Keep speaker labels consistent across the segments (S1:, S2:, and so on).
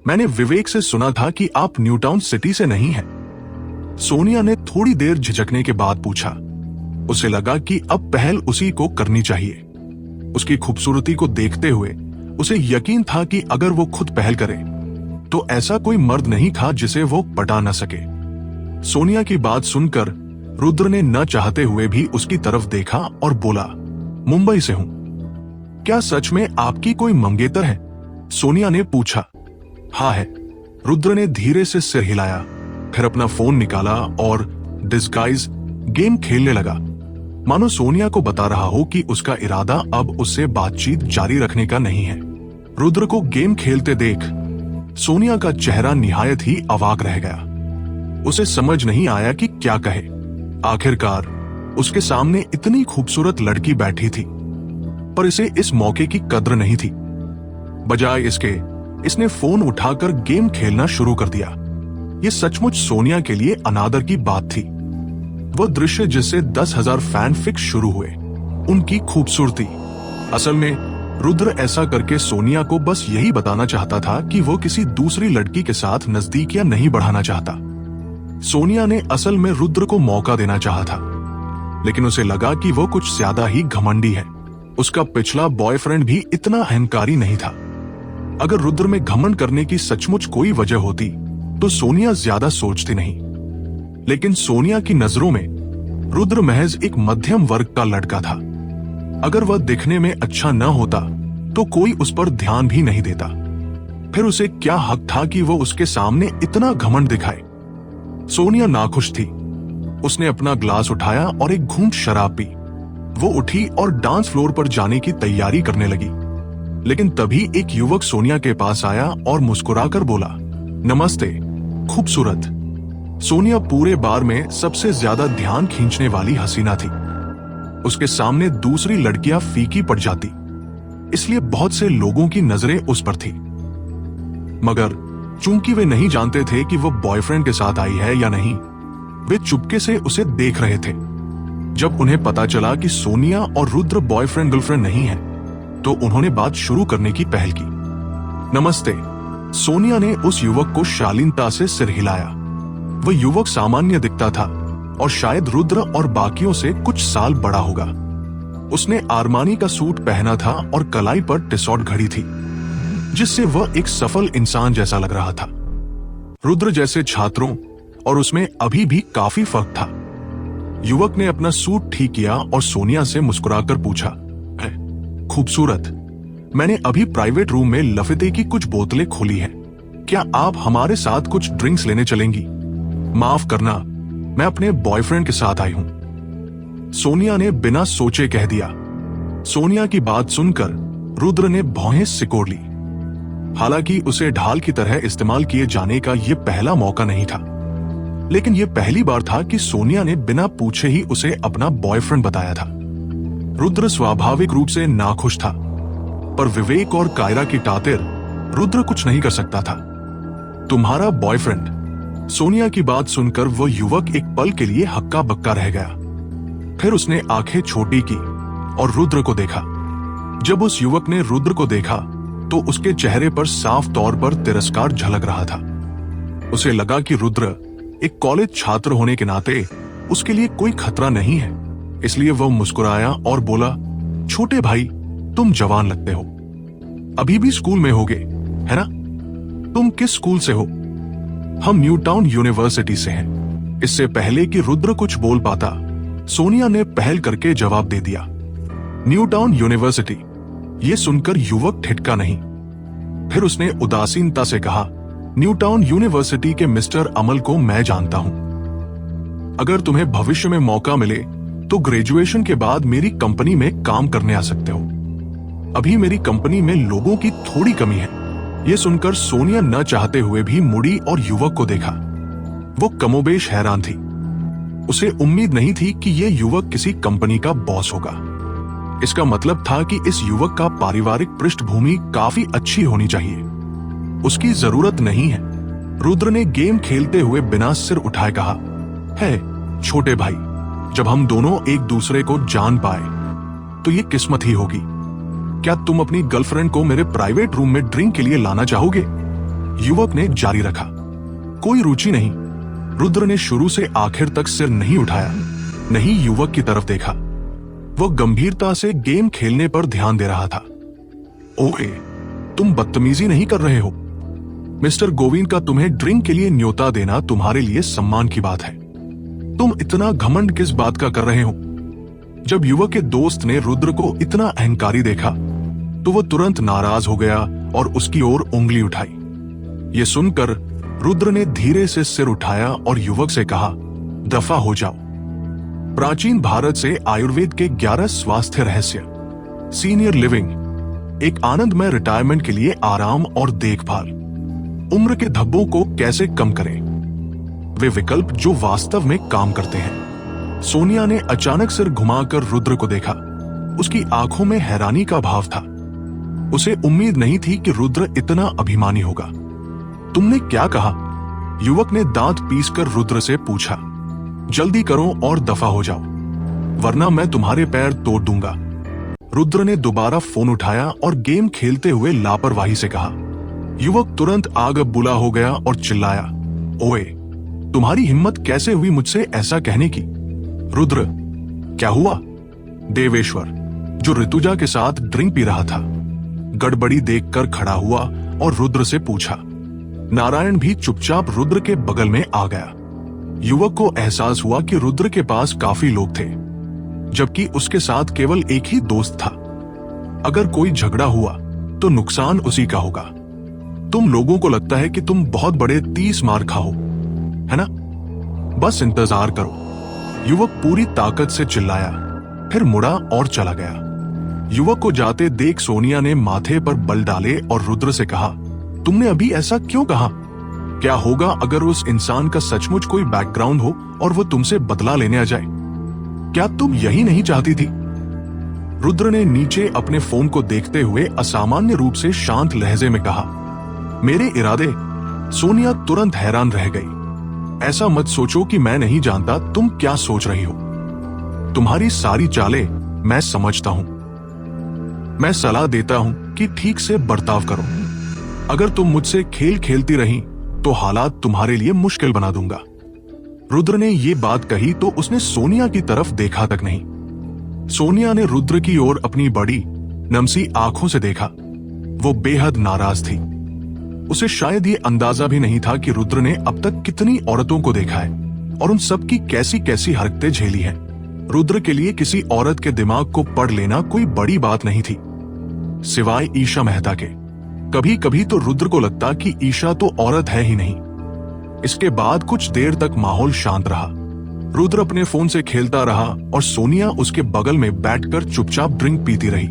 S1: मैंने विवेक से सुना था कि आप न्यू टाउन सिटी से नहीं हैं। सोनिया ने थोड़ी देर झिझकने के बाद पूछा। उसे लगा कि अब पहल उसी को करनी चाहिए। उसकी खूबसूरती को देखते हुए उसे यकीन था कि अगर वो खुद पहल करे तो ऐसा कोई मर्द नहीं था जिसे वो पटा न सके। सोनिया की बात सुनकर रुद्र ने न चाहते हुए भी उसकी तरफ देखा और बोला, मुंबई से हूं। क्या सच में आपकी कोई मंगेतर है? सोनिया ने पूछा। हाँ है। रुद्र ने धीरे से सिर हिलाया, फिर अपना फोन निकाला और डिस्गाइज गेम खेलने लगा, मानो सोनिया को बता रहा हो कि उसका इरादा अब उससे बातचीत जारी रखने का नहीं है। रुद्र को गेम खेलते देख सोनिया का चेहरा निहायत ही अवाक रह गया। उसे समझ नहीं आया कि क्या कहे। आखिरकार उसके सामने इतनी खूबसूरत लड़की बैठी थी, पर इसे इस मौके की कद्र नहीं थी। बजाय इसके इसने फोन उठाकर गेम खेलना शुरू कर दिया। ये सचमुच सोनिया के लिए अनादर की बात थी। वह दृश्य जिससे 10,000 फैन फिक्स शुरू हुए, उनकी खूबसूरती। असल में रुद्र ऐसा करके सोनिया को बस यही बताना चाहता था कि वो किसी दूसरी लड़की के साथ नजदीकियां नहीं बढ़ाना चाहता। सोनिया ने असल में रुद्र को मौका देना चाहा था, लेकिन उसे लगा कि वो कुछ ज्यादा ही घमंडी है। उसका पिछला बॉयफ्रेंड भी इतना अहंकारी नहीं था। अगर रुद्र में घमंड करने की सचमुच कोई वजह होती तो सोनिया ज्यादा सोचती नहीं, लेकिन सोनिया की नजरों में रुद्र महज एक मध्यम वर्ग का लड़का था। अगर वह दिखने में अच्छा न होता तो कोई उस पर ध्यान भी नहीं देता। फिर उसे क्या हक था कि वो उसके सामने इतना घमंड दिखाए? सोनिया नाखुश थी। उसने अपना ग्लास उठाया और एक घूंट शराब पी। वो उठी और डांस फ्लोर पर जाने की तैयारी करने लगी, लेकिन तभी एक युवक सोनिया के पास आया और मुस्कुराकर बोला, नमस्ते खूबसूरत। सोनिया पूरे बार में सबसे ज्यादा ध्यान खींचने वाली हसीना थी। उसके सामने दूसरी लड़कियां फीकी पड़ जाती, इसलिए बहुत से लोगों की नजरें उस पर थी। मगर चूंकि वे नहीं जानते थे कि वो बॉयफ्रेंड के साथ आई है या नहीं, वे चुपके से उसे देख रहे थे। जब उन्हें पता चला कि सोनिया और रुद्र बॉयफ्रेंड गर्लफ्रेंड नहीं है, तो उन्होंने बात शुरू करने की पहल की। नमस्ते। सोनिया ने उस युवक को शालीनता से सिर हिलाया। वह युवक सामान्य दिखता था और शायद रुद्र और बाकियों से कुछ साल बड़ा होगा। उसने आर्मानी का सूट पहना था और कलाई पर टिसॉट घड़ी थी, जिससे वह एक सफल इंसान जैसा लग रहा था। रुद्र जैसे छात्रों और उसमें अभी भी काफी फर्क था। युवक ने अपना सूट ठीक किया और सोनिया से मुस्कुराकर पूछा, खूबसूरत, मैंने अभी प्राइवेट रूम में लफेते की कुछ बोतलें खोली हैं। क्या आप हमारे साथ कुछ ड्रिंक्स लेने चलेंगी? माफ करना, मैं अपने बॉयफ्रेंड के साथ आई हूं। सोनिया ने बिना सोचे कह दिया। सोनिया की बात सुनकर रुद्र ने भौहें सिकोड़ ली। हालांकि उसे ढाल की तरह इस्तेमाल किए जाने का यह पहला मौका नहीं था, लेकिन यह पहली बार था कि सोनिया ने बिना पूछे ही उसे अपना बॉयफ्रेंड बताया था। रुद्र स्वाभाविक रूप से नाखुश था, पर विवेक और कायरा की तातिर रुद्र कुछ नहीं कर सकता था। तुम्हारा बॉयफ्रेंड? सोनिया की बात सुनकर वह युवक एक पल के लिए हक्का बक्का रह गया। फिर उसने आंखें छोटी की और रुद्र को देखा। जब उस युवक ने रुद्र को देखा तो उसके चेहरे पर साफ तौर पर तिरस्कार झलक रहा था। उसे लगा कि रुद्र एक कॉलेज छात्र होने के नाते उसके लिए कोई खतरा नहीं है, इसलिए वह मुस्कुराया और बोला, छोटे भाई, तुम जवान लगते हो, अभी भी स्कूल में होगे, है ना? तुम किस स्कूल से हो? हम न्यू टाउन यूनिवर्सिटी से हैं। इससे पहले कि रुद्र कुछ बोल पाता, सोनिया ने पहल करके जवाब दे दिया, न्यू टाउन यूनिवर्सिटी। ये सुनकर युवक ठिठका नहीं। फिर उसने उदासीनता से कहा, न्यू टाउन यूनिवर्सिटी के मिस्टर अमल को मैं जानता हूं। अगर तुम्हें भविष्य में मौका मिले तो ग्रेजुएशन के बाद मेरी कंपनी में काम करने आ सकते हो। अभी मेरी कंपनी में लोगों की थोड़ी कमी है। यह सुनकर सोनिया न चाहते हुए भी मुड़ी और युवक को देखा। वो कमोबेश हैरान थी। उसे उम्मीद नहीं थी कि यह युवक किसी कंपनी का बॉस होगा। इसका मतलब था कि इस युवक का पारिवारिक पृष्ठभूमि काफी अच्छी होनी चाहिए। उसकी जरूरत नहीं है। रुद्र ने गेम खेलते हुए बिना सिर उठाए कहा, है छोटे भाई, जब हम दोनों एक दूसरे को जान पाए तो ये किस्मत ही होगी। क्या तुम अपनी गर्लफ्रेंड को मेरे प्राइवेट रूम में ड्रिंक के लिए लाना चाहोगे? युवक ने जारी रखा, कोई रुचि नहीं। रुद्र ने शुरू से आखिर तक सिर नहीं उठाया, नहीं युवक की तरफ देखा। वह गंभीरता से गेम खेलने पर ध्यान दे रहा था। ओए, तुम बदतमीजी नहीं कर रहे हो? मिस्टर गोविंद का तुम्हें ड्रिंक के लिए न्योता देना तुम्हारे लिए सम्मान की बात है। तुम इतना घमंड किस बात का कर रहे हो? जब युवक के दोस्त ने रुद्र को इतना अहंकारी देखा तो वह तुरंत नाराज हो गया और उसकी ओर उंगली उठाई। यह सुनकर रुद्र ने धीरे से सिर उठाया और युवक से कहा, दफा हो जाओ। प्राचीन भारत से आयुर्वेद के 11 स्वास्थ्य रहस्य, सीनियर लिविंग, एक आनंदमय रिटायरमेंट के लिए आराम और देखभाल, उम्र के धब्बों को कैसे कम करें, वे विकल्प जो वास्तव में काम करते हैं। सोनिया ने अचानक सिर घुमाकर रुद्र को देखा। उसकी आंखों में हैरानी का भाव था। उसे उम्मीद नहीं थी कि रुद्र इतना अभिमानी होगा। तुमने क्या कहा? युवक ने दांत पीसकर रुद्र से पूछा। जल्दी करो और दफा हो जाओ, वरना मैं तुम्हारे पैर तोड़ दूंगा। रुद्र ने दोबारा फोन उठाया और गेम खेलते हुए लापरवाही से कहा। युवक तुरंत आग बुला हो गया और चिल्लाया, ओए, तुम्हारी हिम्मत कैसे हुई मुझसे ऐसा कहने की? रुद्र, क्या हुआ? देवेश्वर, जो ऋतुजा के साथ ड्रिंक पी रहा था, गड़बड़ी देखकर खड़ा हुआ और रुद्र से पूछा। नारायण भी चुपचाप रुद्र के बगल में आ गया। युवक को एहसास हुआ कि रुद्र के पास काफी लोग थे, जबकि उसके साथ केवल एक ही दोस्त था। अगर कोई झगड़ा हुआ तो नुकसान उसी का होगा। तुम लोगों को लगता है कि तुम बहुत बड़े 30 मार खाओ, है ना? बस इंतजार करो। युवक पूरी ताकत से चिल्लाया, फिर मुड़ा और चला गया। युवक को जाते देख सोनिया ने माथे पर बल डाले और रुद्र से कहा, तुमने अभी ऐसा क्यों कहा? क्या होगा अगर उस इंसान का सचमुच कोई बैकग्राउंड हो और वो तुमसे बदला लेने आ जाए? क्या तुम यही नहीं चाहती थी? रुद्र ने नीचे अपने फोन को देखते हुए असामान्य रूप से शांत लहजे में कहा, मेरे इरादे? सोनिया तुरंत हैरान रह गई। ऐसा मत सोचो कि मैं नहीं जानता तुम क्या सोच रही हो। तुम्हारी सारी चालें मैं समझता हूं। मैं सलाह देता हूं कि ठीक से बर्ताव करो। अगर तुम मुझसे खेल खेलती रही तो हालात तुम्हारे लिए मुश्किल बना दूंगा। रुद्र ने ये बात कही तो उसने सोनिया की तरफ देखा तक नहीं। सोनिया ने रुद्र की ओर अपनी बड़ी नमसी आंखों से देखा। वो बेहद नाराज थी। उसे शायद ये अंदाजा भी नहीं था कि रुद्र ने अब तक कितनी औरतों को देखा है और उन सब की कैसी कैसी हरकतें झेली हैं। रुद्र के लिए किसी औरत के दिमाग को पढ़ लेना कोई बड़ी बात नहीं थी, सिवाय ईशा मेहता के। कभी कभी तो रुद्र को लगता कि ईशा तो औरत है ही नहीं। इसके बाद कुछ देर तक माहौल शांत रहा। रुद्र अपने फोन से खेलता रहा और सोनिया उसके बगल में बैठकर चुपचाप ड्रिंक पीती रही।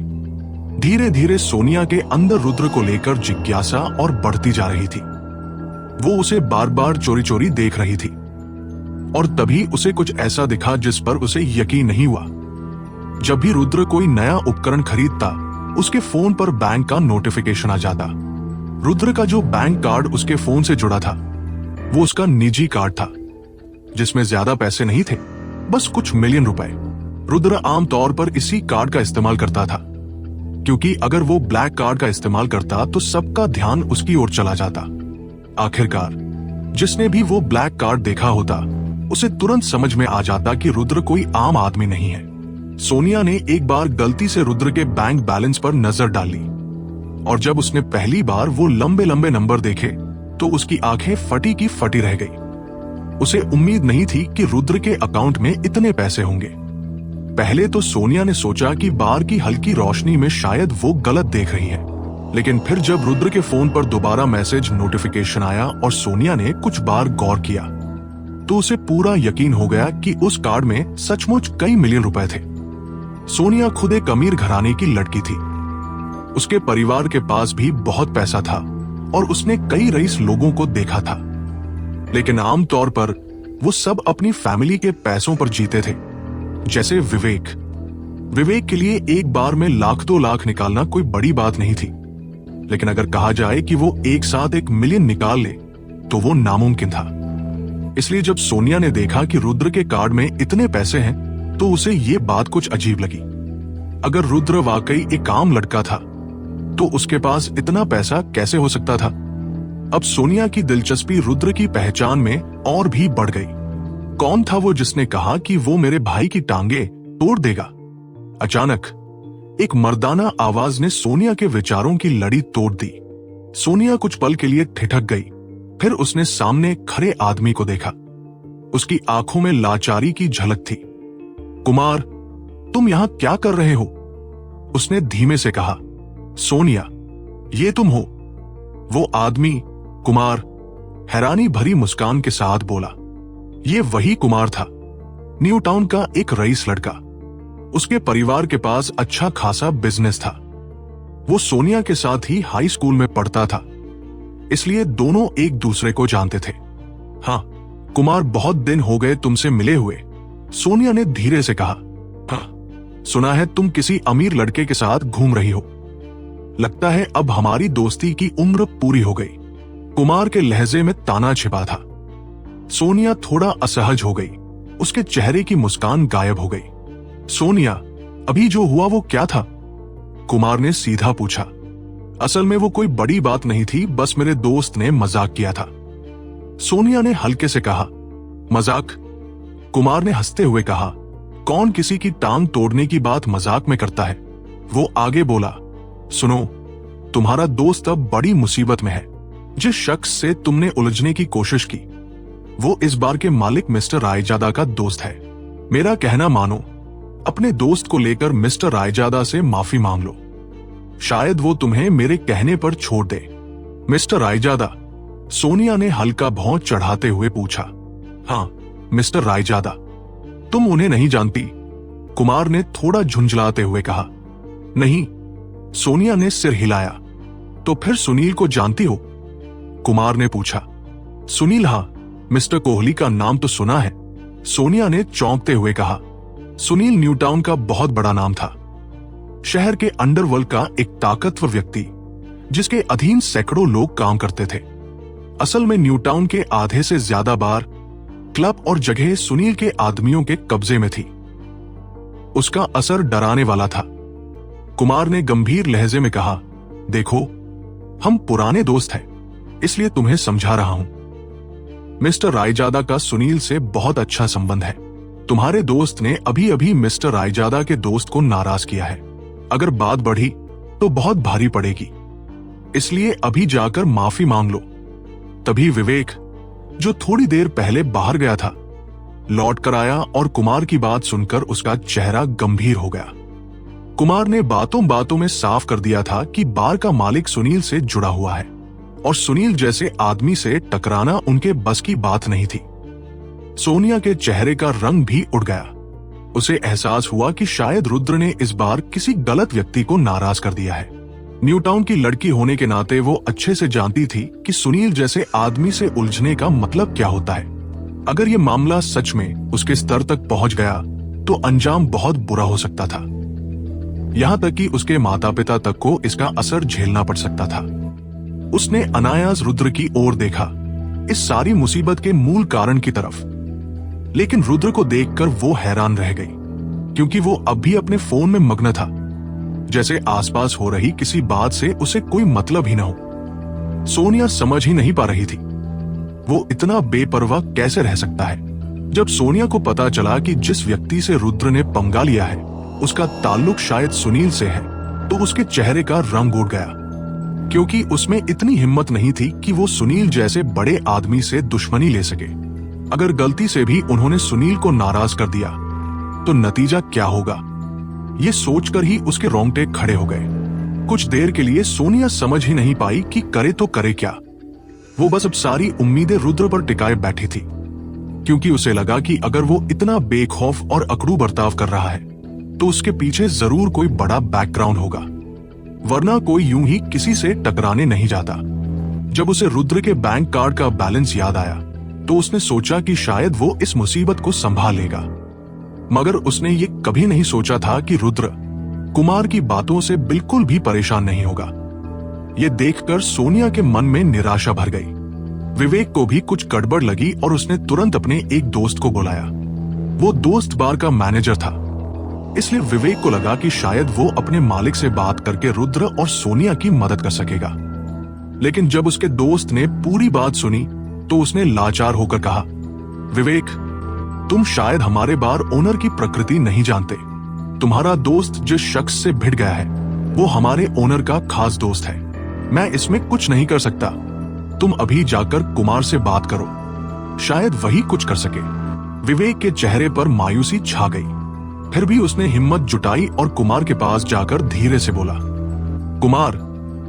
S1: धीरे धीरे सोनिया के अंदर रुद्र को लेकर जिज्ञासा और बढ़ती जा रही थी। वो उसे बार बार चोरी चोरी देख रही थी और तभी उसे कुछ ऐसा दिखा जिस पर उसे यकीन नहीं हुआ। जब भी रुद्र कोई नया उपकरण खरीदता, उसके फोन पर बैंक का नोटिफिकेशन आ जाता। रुद्र का जो बैंक कार्ड उसके फोन से जुड़ा था, वो उसका निजी कार्ड था, जिसमें ज्यादा पैसे नहीं थे, बस कुछ मिलियन रुपए। रुद्र आमतौर पर इसी कार्ड का इस्तेमाल करता था, क्योंकि अगर वो ब्लैक कार्ड का इस्तेमाल करता तो सबका ध्यान उसकी ओर चला जाता। आखिरकार जिसने भी वो ब्लैक कार्ड देखा होता, उसे तुरंत समझ में आ जाता कि रुद्र कोई आम आदमी नहीं है। सोनिया ने एक बार गलती से रुद्र के बैंक बैलेंस पर नजर डाली और जब उसने पहली बार वो लंबे लंबे नंबर देखे तो उसकी आंखें फटी की फटी रह गई। उसे उम्मीद नहीं थी कि रुद्र के अकाउंट में इतने पैसे होंगे। पहले तो सोनिया ने सोचा कि बार की हल्की रोशनी में शायद वो गलत देख रही है, लेकिन फिर जब रुद्र के फोन पर दोबारा मैसेज नोटिफिकेशन आया और सोनिया ने कुछ बार गौर किया तो उसे पूरा यकीन हो गया कि उस कार्ड में सचमुच कई मिलियन रुपए थे। सोनिया खुद एक अमीर घराने की लड़की थी। उसके परिवार के पास भी बहुत पैसा था और उसने कई रईस लोगों को देखा था, लेकिन आमतौर पर वो सब अपनी फैमिली के पैसों पर जीते थे। जैसे विवेक के लिए एक बार में लाख 2 लाख निकालना कोई बड़ी बात नहीं थी, लेकिन अगर कहा जाए कि वो एक साथ 1 मिलियन निकाल ले तो वो नामुमकिन था। इसलिए जब सोनिया ने देखा कि रुद्र के कार्ड में इतने पैसे हैं तो उसे ये बात कुछ अजीब लगी। अगर रुद्र वाकई एक आम लड़का था तो उसके पास इतना पैसा कैसे हो सकता था? अब सोनिया की दिलचस्पी रुद्र की पहचान में और भी बढ़ गई। कौन था वो जिसने कहा कि वो मेरे भाई की टांगे तोड़ देगा? अचानक एक मर्दाना आवाज ने सोनिया के विचारों की लड़ी तोड़ दी। सोनिया कुछ पल के लिए ठिठक गई, फिर उसने सामने खड़े आदमी को देखा। उसकी आंखों में लाचारी की झलक थी। कुमार, तुम यहां क्या कर रहे हो? उसने धीमे से कहा। सोनिया, ये तुम हो? वो आदमी कुमार हैरानी भरी मुस्कान के साथ बोला। ये वही कुमार था, न्यू टाउन का एक रईस लड़का। उसके परिवार के पास अच्छा खासा बिजनेस था। वो सोनिया के साथ ही हाई स्कूल में पढ़ता था, इसलिए दोनों एक दूसरे को जानते थे। हाँ कुमार, बहुत दिन हो गए तुमसे मिले हुए, सोनिया ने धीरे से कहा। हाँ, सुना है तुम किसी अमीर लड़के के साथ घूम रही हो। लगता है अब हमारी दोस्ती की उम्र पूरी हो गई। कुमार के लहजे में ताना छिपा था। सोनिया थोड़ा असहज हो गई, उसके चेहरे की मुस्कान गायब हो गई। सोनिया, अभी जो हुआ वो क्या था? कुमार ने सीधा पूछा। असल में वो कोई बड़ी बात नहीं थी, बस मेरे दोस्त ने मजाक किया था, सोनिया ने हल्के से कहा। मजाक? कुमार ने हंसते हुए कहा। कौन किसी की टांग तोड़ने की बात मजाक में करता है? वो आगे बोला। सुनो, तुम्हारा दोस्त अब बड़ी मुसीबत में है। जिस शख्स से तुमने उलझने की कोशिश की, वो इस बार के मालिक मिस्टर रायजादा का दोस्त है। मेरा कहना मानो, अपने दोस्त को लेकर मिस्टर रायजादा से माफी मांग लो। शायद वो तुम्हें मेरे कहने पर छोड़ दे। मिस्टर रायजादा? सोनिया ने हल्का भौं चढ़ाते हुए पूछा। हाँ, मिस्टर रायजादा। तुम उन्हें नहीं जानती? कुमार ने थोड़ा झुंझलाते हुए कहा। नहीं, सोनिया ने सिर हिलाया। तो फिर सुनील को जानती हो? कुमार ने पूछा। सुनील? हाँ, मिस्टर कोहली का नाम तो सुना है, सोनिया ने चौंकते हुए कहा। सुनील न्यू टाउन का बहुत बड़ा नाम था, शहर के अंडरवर्ल्ड का एक ताकतवर व्यक्ति जिसके अधीन सैकड़ों लोग काम करते थे। असल में न्यू टाउन के आधे से ज्यादा बार, क्लब और जगह सुनील के आदमियों के कब्जे में थी। उसका असर डराने वाला था। कुमार ने गंभीर लहजे में कहा। देखो, हम पुराने दोस्त हैं, इसलिए तुम्हें समझा रहा हूं। मिस्टर रायजादा का सुनील से बहुत अच्छा संबंध है। तुम्हारे दोस्त ने अभी अभी मिस्टर रायजादा के दोस्त को नाराज किया है। अगर बात बढ़ी तो बहुत भारी पड़ेगी, इसलिए अभी जाकर माफी मांग लो। तभी विवेक, जो थोड़ी देर पहले बाहर गया था, लौट कर आया और कुमार की बात सुनकर उसका चेहरा गंभीर हो गया। कुमार ने बातों बातों में साफ कर दिया था कि बार का मालिक सुनील से जुड़ा हुआ है और सुनील जैसे आदमी से टकराना उनके बस की बात नहीं थी। सोनिया के चेहरे का रंग भी उड़ गया। उसे एहसास हुआ कि शायद रुद्र ने इस बार किसी गलत व्यक्ति को नाराज कर दिया है। न्यू टाउन की लड़की होने के नाते वो अच्छे से जानती थी कि सुनील जैसे आदमी से उलझने का मतलब क्या होता है। अगर ये मामला सच में उसके स्तर तक पहुंच गया तो अंजाम बहुत बुरा हो सकता था। यहां तक कि उसके माता पिता तक को इसका असर झेलना पड़ सकता था। उसने अनायास रुद्र की ओर देखा, इस सारी मुसीबत के मूल कारण की तरफ। लेकिन रुद्र को देखकर वो हैरान रह गई, क्योंकि वो अब भी अपने फोन में मग्न था, जैसे आसपास हो रही किसी बात से उसे कोई मतलब ही न हो। सोनिया समझ ही नहीं पा रही थी, वो इतना बेपरवाह कैसे रह सकता है। जब सोनिया को पता चला कि जिस व्यक्ति से रुद्र ने पंगा लिया है उसका ताल्लुक शायद सुनील से है, तो उसके चेहरे का रंग उड़ गया, क्योंकि उसमें इतनी हिम्मत नहीं थी कि वो सुनील जैसे बड़े आदमी से दुश्मनी ले सके। अगर गलती से भी उन्होंने सुनील को नाराज कर दिया तो नतीजा क्या होगा, ये सोचकर ही उसके रोंगटे खड़े हो गए। कुछ देर के लिए सोनिया समझ ही नहीं पाई कि करे तो करे क्या। वो बस अब सारी उम्मीदें रुद्र पर टिकाए बैठी थी, क्योंकि उसे लगा कि अगर वो इतना बेखौफ और अकड़ू बर्ताव कर रहा है तो उसके पीछे जरूर कोई बड़ा बैकग्राउंड होगा, वरना कोई यूं ही किसी से टकराने नहीं जाता। जब उसे रुद्र के बैंक कार्ड का बैलेंस याद आया तो उसने सोचा कि शायद वो इस मुसीबत को संभाल लेगा, मगर उसने ये कभी नहीं सोचा था कि रुद्र कुमार की बातों से बिल्कुल भी परेशान नहीं होगा। ये देखकर सोनिया के मन में निराशा भर गई। विवेक को भी कुछ गड़बड़ लगी और उसने तुरंत अपने एक दोस्त को बुलाया। वो दोस्त बार का मैनेजर था, इसलिए विवेक को लगा कि शायद वो अपने मालिक से बात करके रुद्र और सोनिया की मदद कर सकेगा। लेकिन जब उसके दोस्त ने पूरी बात सुनी तो उसने लाचार होकर कहा, विवेक, तुम शायद हमारे बार ओनर की प्रकृति नहीं जानते। तुम्हारा दोस्त जिस शख्स से भिड़ गया है वो हमारे ओनर का खास दोस्त है। मैं इसमें कुछ नहीं कर सकता। तुम अभी जाकर कुमार से बात करो, शायद वही कुछ कर सके। विवेक के चेहरे पर मायूसी छा गई। फिर भी उसने हिम्मत जुटाई और कुमार के पास जाकर धीरे से बोला, कुमार,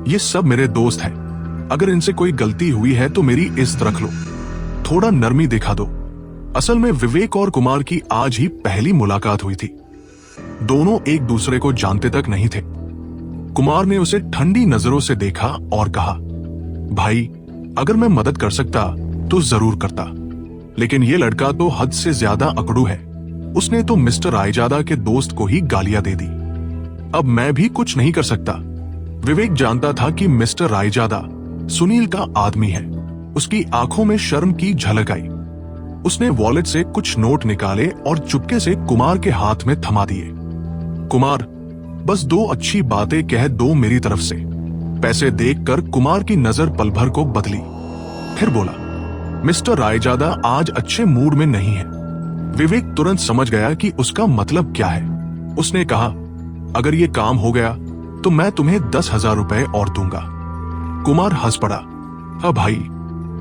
S1: ये सब मेरे दोस्त हैं। अगर इनसे कोई गलती हुई है तो मेरी इज्जत रख लो, थोड़ा नरमी दिखा दो। असल में विवेक और कुमार की आज ही पहली मुलाकात हुई थी। दोनों एक दूसरे को जानते तक नहीं थे। कुमार ने उसे ठंडी नजरों से देखा और कहा, भाई, अगर मैं मदद कर सकता तो जरूर करता, लेकिन ये लड़का तो हद से ज्यादा अकड़ू है। उसने तो मिस्टर रायजादा के दोस्त को ही गालियां दे दी। अब मैं भी कुछ नहीं कर सकता। विवेक जानता था कि मिस्टर रायजादा सुनील का आदमी है। उसकी आंखों में शर्म की झलक आई। उसने वॉलेट से कुछ नोट निकाले और चुपके से कुमार के हाथ में थमा दिए। कुमार, बस 2 अच्छी बातें कह दो मेरी तरफ से। पैसे देखकर कुमार की नजर पल भर को बदली। फिर बोला, मिस्टर रायजादा आज अच्छे मूड में नहीं है। विवेक तुरंत समझ गया कि उसका मतलब क्या है। उसने कहा, अगर ये काम हो गया तो मैं तुम्हें 10,000 रुपए और दूंगा। कुमार हंस पड़ा, हाँ भाई,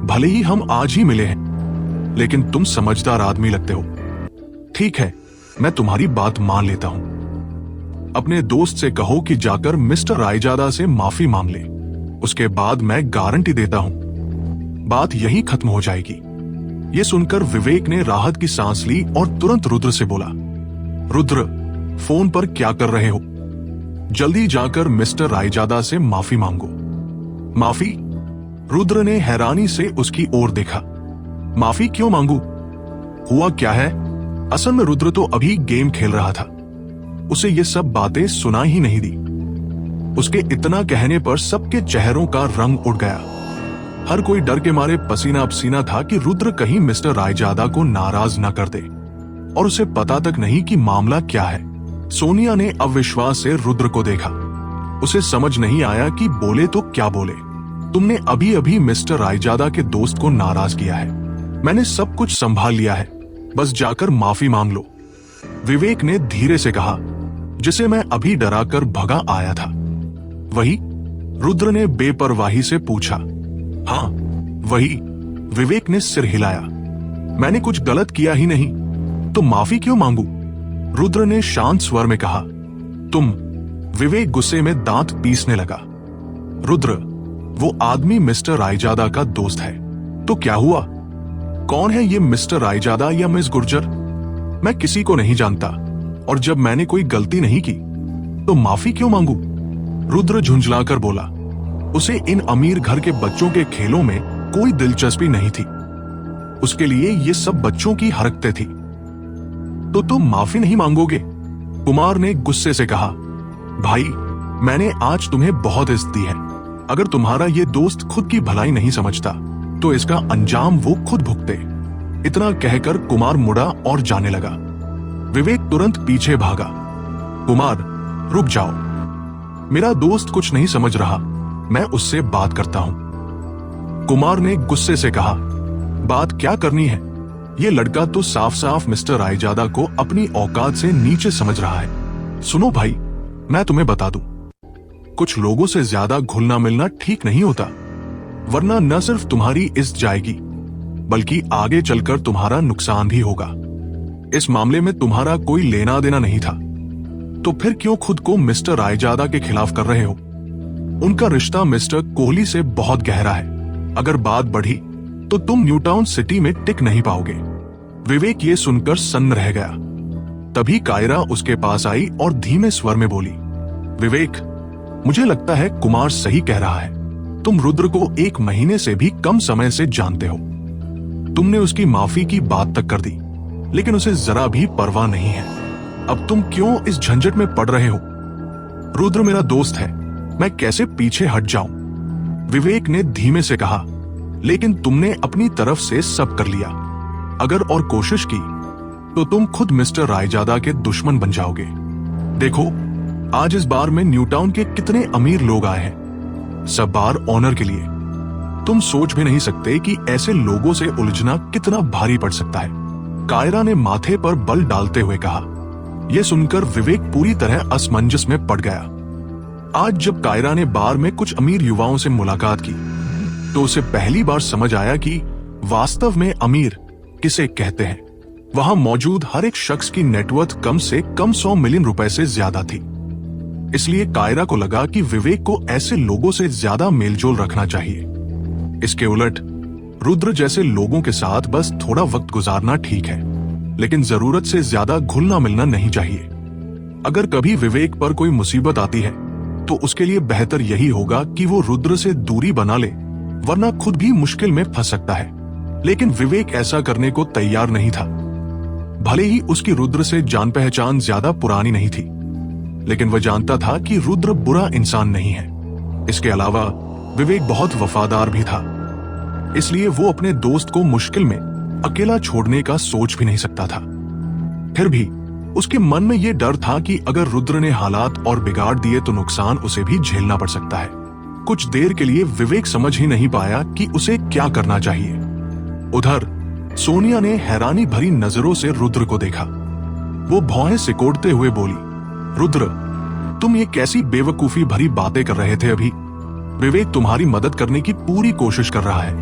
S1: भले ही हम आज ही मिले हैं, लेकिन तुम समझदार आदमी लगते हो। ठीक है, मैं तुम्हारी बात मान लेता हूं। अपने दोस्त से कहो कि जाकर मिस्टर रायजादा से माफी मांग ले। उसके बाद मैं गारंटी देता हूं बात यही खत्म हो जाएगी। ये सुनकर विवेक ने राहत की सांस ली और तुरंत रुद्र से बोला, रुद्र, फोन पर क्या कर रहे हो? जल्दी जाकर मिस्टर रायजादा से माफी मांगो। माफी? रुद्र ने हैरानी से उसकी ओर देखा। माफी क्यों मांगू? हुआ क्या है? असल में रुद्र तो अभी गेम खेल रहा था। उसे ये सब बातें सुना ही नहीं दी। उसके इतना कहने पर सबके चेहरों का रंग उड़ गया। हर कोई डर के मारे पसीना पसीना था कि रुद्र कहीं मिस्टर रायजादा को नाराज न कर दे, और उसे पता तक नहीं कि मामला क्या है। सोनिया ने अविश्वास से रुद्र को देखा। उसे समझ नहीं आया कि बोले तो क्या बोले। तुमने अभी अभी मिस्टर रायजादा के दोस्त को नाराज किया है। मैंने सब कुछ संभाल लिया है, बस जाकर माफी मांग लो, विवेक ने धीरे से कहा, जिसे मैं अभी डराकर भगा आया था। वही? रुद्र ने बेपरवाही से पूछा। हाँ वही, विवेक ने सिर हिलाया। मैंने कुछ गलत किया ही नहीं, तो माफी क्यों मांगू? रुद्र ने शांत स्वर में कहा। तुम? विवेक गुस्से में दांत पीसने लगा। रुद्र, वो आदमी मिस्टर रायजादा का दोस्त है। तो क्या हुआ? कौन है ये मिस्टर रायजादा या मिस गुर्जर? मैं किसी को नहीं जानता, और जब मैंने कोई गलती नहीं की तो माफी क्यों मांगू? रुद्र झुंझलाकर बोला। उसे इन अमीर घर के बच्चों के खेलों में कोई दिलचस्पी नहीं थी। उसके लिए ये सब बच्चों की हरकतें थी। तो तुम माफी नहीं मांगोगे? कुमार ने गुस्से से कहा। भाई, मैंने आज तुम्हें बहुत इज्जत दी है। अगर तुम्हारा ये दोस्त खुद की भलाई नहीं समझता तो इसका अंजाम वो खुद भुगते। इतना कहकर कुमार मुड़ा और जाने लगा। विवेक तुरंत पीछे भागा। कुमार, रुक जाओ, मेरा दोस्त कुछ नहीं समझ रहा, मैं उससे बात करता हूं। कुमार ने गुस्से से कहा। बात क्या करनी है? ये लड़का तो साफ साफ मिस्टर रायजादा को अपनी औकात से नीचे समझ रहा है। सुनो भाई, मैं तुम्हें बता दूं, कुछ लोगों से ज्यादा घुलना मिलना ठीक नहीं होता, वरना न सिर्फ तुम्हारी इज्जत जाएगी बल्कि आगे चलकर तुम्हारा नुकसान भी होगा। इस मामले में तुम्हारा कोई लेना देना नहीं था, तो फिर क्यों खुद को मिस्टर रायजादा के खिलाफ कर रहे हो? उनका रिश्ता मिस्टर कोहली से बहुत गहरा है। अगर बात बढ़ी तो तुम न्यूटाउन सिटी में टिक नहीं पाओगे। विवेक ये सुनकर सन्न रह गया। तभी कायरा उसके पास आई और धीमे स्वर में बोली, विवेक, मुझे लगता है कुमार सही कह रहा है। तुम रुद्र को 1 महीने से भी कम समय से जानते हो। तुमने उसकी माफी की बात तक कर दी, लेकिन उसे जरा भी परवाह नहीं है। अब तुम क्यों इस झंझट में पड़ रहे हो? रुद्र मेरा दोस्त है, मैं कैसे पीछे हट जाऊं? विवेक ने धीमे से कहा। लेकिन तुमने अपनी तरफ से सब कर लिया। अगर और कोशिश की तो तुम खुद मिस्टर रायजादा के दुश्मन बन जाओगे। देखो, आज इस बार में न्यूटाउन के कितने अमीर लोग आए हैं, सब बार ऑनर के लिए। तुम सोच भी नहीं सकते कि ऐसे लोगों से उलझना कितना भारी पड़ सकता है। कायरा ने माथे पर बल डालते हुए कहा। यह सुनकर विवेक पूरी तरह असमंजस में पड़ गया। आज जब कायरा ने बार में कुछ अमीर युवाओं से मुलाकात की तो उसे पहली बार समझ आया कि वास्तव में अमीर किसे कहते हैं। वहां मौजूद हर एक शख्स की नेटवर्थ कम से कम 100 मिलियन रुपए से ज्यादा थी। इसलिए कायरा को लगा कि विवेक को ऐसे लोगों से ज्यादा मेलजोल रखना चाहिए। इसके उलट रुद्र जैसे लोगों के साथ बस थोड़ा वक्त गुजारना ठीक है, लेकिन जरूरत से ज्यादा घुलना मिलना नहीं चाहिए। अगर कभी विवेक पर कोई मुसीबत आती है तो उसके लिए बेहतर यही होगा कि वो रुद्र से दूरी बना ले, वरना खुद भी मुश्किल में फंस सकता है। लेकिन विवेक ऐसा करने को तैयार नहीं था। भले ही उसकी रुद्र से जान पहचान ज्यादा पुरानी नहीं थी, लेकिन वह जानता था कि रुद्र बुरा इंसान नहीं है। इसके अलावा विवेक बहुत वफादार भी था, इसलिए वो अपने दोस्त को मुश्किल में अकेला छोड़ने का सोच भी नहीं सकता था। फिर भी उसके मन में यह डर था कि अगर रुद्र ने हालात और बिगाड़ दिए तो नुकसान उसे भी झेलना पड़ सकता है। कुछ देर के लिए विवेक समझ ही नहीं पाया कि उसे क्या करना चाहिए। उधर सोनिया ने हैरानी भरी नजरों से रुद्र को देखा। वो भौहें सिकोड़ते हुए बोली, रुद्र, तुम ये कैसी बेवकूफी भरी बातें कर रहे थे अभी? विवेक तुम्हारी मदद करने की पूरी कोशिश कर रहा है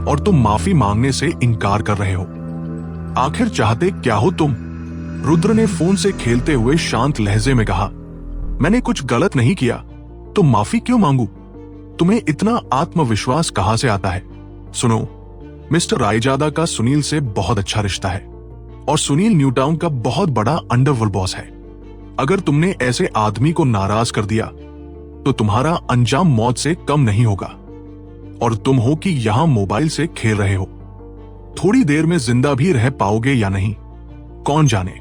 S1: और तुम माफी मांगने से इनकार कर रहे हो। आखिर चाहते क्या हो तुम? रुद्र ने फोन से खेलते हुए शांत लहजे में कहा। मैंने कुछ गलत नहीं किया तो माफी क्यों मांगू? तुम्हें इतना आत्मविश्वास कहां से आता है? सुनो, मिस्टर रायजादा का सुनील से बहुत अच्छा रिश्ता है और सुनील न्यूटाउन का बहुत बड़ा अंडरवर्ल्ड बॉस है। अगर तुमने ऐसे आदमी को नाराज कर दिया तो तुम्हारा अंजाम मौत से कम नहीं होगा। और तुम हो कि यहां मोबाइल से खेल रहे हो। थोड़ी देर में जिंदा भी रह पाओगे या नहीं, कौन जाने।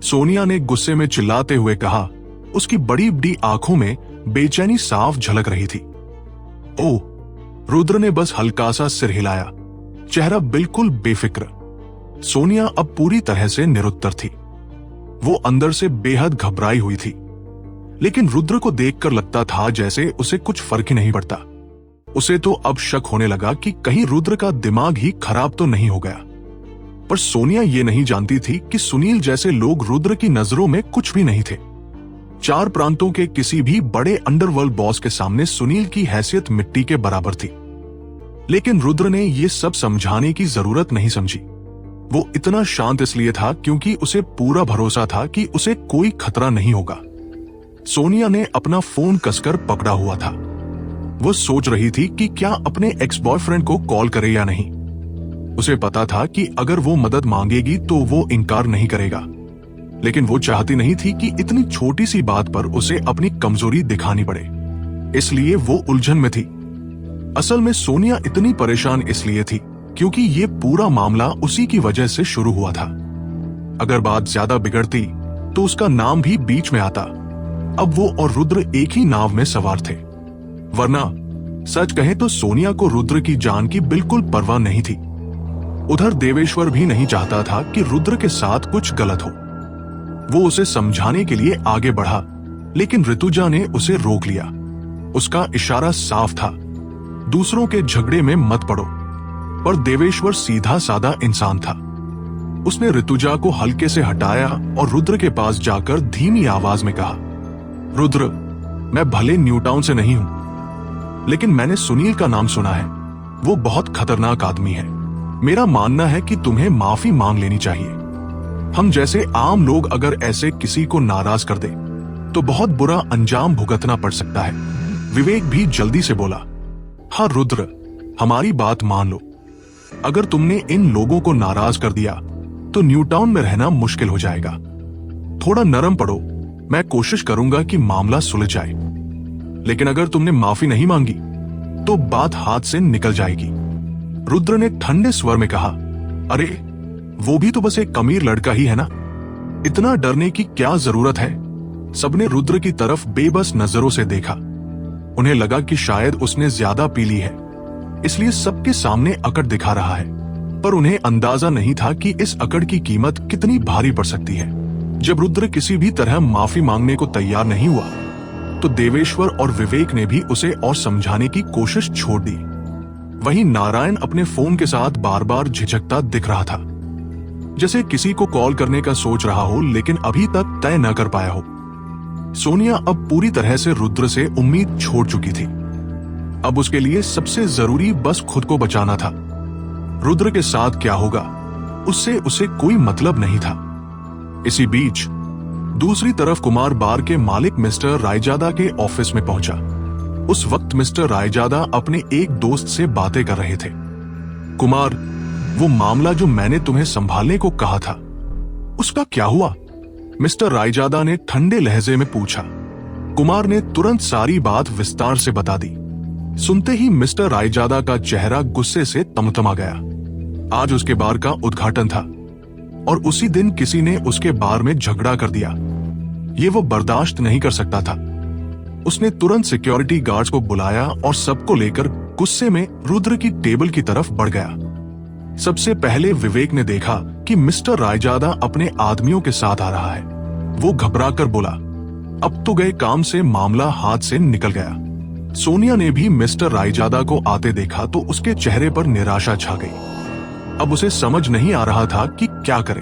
S1: सोनिया ने गुस्से में चिल्लाते हुए कहा। उसकी बड़ी बड़ी आंखों में बेचैनी साफ झलक रही थी। ओह, रुद्र ने बस हल्का सा सिर हिलाया, चेहरा बिल्कुल बेफिक्र। सोनिया अब पूरी तरह से निरुत्तर थी। वो अंदर से बेहद घबराई हुई थी, लेकिन रुद्र को देखकर लगता था जैसे उसे कुछ फर्क ही नहीं पड़ता। उसे तो अब शक होने लगा कि कहीं रुद्र का दिमाग ही खराब तो नहीं हो गया। पर सोनिया ये नहीं जानती थी कि सुनील जैसे लोग रुद्र की नजरों में कुछ भी नहीं थे। 4 प्रांतों के किसी भी बड़े अंडरवर्ल्ड बॉस के सामने सुनील की हैसियत मिट्टी के बराबर थी। लेकिन रुद्र ने ये सब समझाने की जरूरत नहीं समझी। वो इतना शांत इसलिए था क्योंकि उसे पूरा भरोसा था कि उसे कोई खतरा नहीं होगा। सोनिया ने अपना फोन कसकर पकड़ा हुआ था। वो सोच रही थी कि क्या अपने एक्स बॉयफ्रेंड को कॉल करे या नहीं। उसे पता था कि अगर वो मदद मांगेगी तो वो इनकार नहीं करेगा, लेकिन वो चाहती नहीं थी कि इतनी छोटी सी बात पर उसे अपनी कमजोरी दिखानी पड़े, इसलिए वो उलझन में थी। असल में सोनिया इतनी परेशान इसलिए थी क्योंकि ये पूरा मामला उसी की वजह से शुरू हुआ था। अगर बात ज्यादा बिगड़ती तो उसका नाम भी बीच में आता। अब वो और रुद्र एक ही नाव में सवार थे। वरना सच कहें तो सोनिया को रुद्र की जान की बिल्कुल परवाह नहीं थी। उधर देवेश्वर भी नहीं चाहता था कि रुद्र के साथ कुछ गलत हो। वो उसे समझाने के लिए आगे बढ़ा, लेकिन ऋतुजा ने उसे रोक लिया। उसका इशारा साफ था, दूसरों के झगड़े में मत पड़ो। पर देवेश्वर सीधा साधा इंसान था। उसने ऋतुजा को हल्के से हटाया और रुद्र के पास जाकर धीमी आवाज में कहा, रुद्र, मैं भले न्यूटाउन से नहीं हूं, लेकिन मैंने सुनील का नाम सुना है। वो बहुत खतरनाक आदमी है। मेरा मानना है कि तुम्हें माफी मांग लेनी चाहिए। हम जैसे आम लोग अगर ऐसे किसी को नाराज कर दे तो बहुत बुरा अंजाम भुगतना पड़ सकता है। विवेक भी जल्दी से बोला, हाँ रुद्र, हमारी बात मान लो। अगर तुमने इन लोगों को नाराज कर दिया तो न्यूटाउन में रहना मुश्किल हो जाएगा। थोड़ा नरम पड़ो, मैं कोशिश करूंगा कि मामला सुलझ जाए। लेकिन अगर तुमने माफी नहीं मांगी तो बात हाथ से निकल जाएगी। रुद्र ने ठंडे स्वर में कहा, अरे वो भी तो बस एक अमीर लड़का ही है ना, इतना डरने की क्या जरूरत है। सबने रुद्र की तरफ बेबस नजरों से देखा। उन्हें लगा कि शायद उसने ज्यादा पी ली है, इसलिए सबके सामने अकड़ दिखा रहा है। पर उन्हें अंदाजा नहीं था कि इस अकड़ की कीमत कितनी भारी पड़ सकती है। जब रुद्र किसी भी तरह माफी मांगने को तैयार नहीं हुआ तो देवेश्वर और विवेक ने भी उसे और समझाने की कोशिश छोड़ दी। वहीं नारायण अपने फोन के साथ बार बार झिझकता दिख रहा था, जैसे किसी को कॉल करने का सोच रहा हो लेकिन अभी तक तय न कर पाया हो। सोनिया अब पूरी तरह से रुद्र से उम्मीद छोड़ चुकी थी। अब उसके लिए सबसे जरूरी बस खुद को बचाना था। रुद्र के साथ क्या होगा उससे उसे कोई मतलब नहीं था। इसी बीच दूसरी तरफ कुमार बार के मालिक मिस्टर रायजादा के ऑफिस में पहुंचा। उस वक्त मिस्टर रायजादा अपने एक दोस्त से बातें कर रहे थे। कुमार, वो मामला जो मैंने तुम्हें संभालने को कहा था उसका क्या हुआ? मिस्टर रायजादा ने ठंडे लहजे में पूछा। कुमार ने तुरंत सारी बात विस्तार से बता दी। सुनते ही मिस्टर रायजादा का चेहरा गुस्से से तमतमा गया। आज उसके बार का उद्घाटन था और उसी दिन किसी ने उसके बार में झगड़ा कर दिया। ये वो बर्दाश्त नहीं कर सकता था। उसने तुरंत सिक्योरिटी गार्ड्स को बुलाया और सबको लेकर गुस्से में रुद्र की टेबल की तरफ बढ़ गया। सबसे पहले विवेक ने देखा कि मिस्टर रायजादा अपने आदमियों के साथ आ रहा है। वो घबराकर बोला, अब तो गए काम से मामला हाथ से निकल गया। सोनिया ने भी मिस्टर रायजादा को आते देखा तो उसके चेहरे पर निराशा छा गई। अब उसे समझ नहीं आ रहा था कि क्या करे,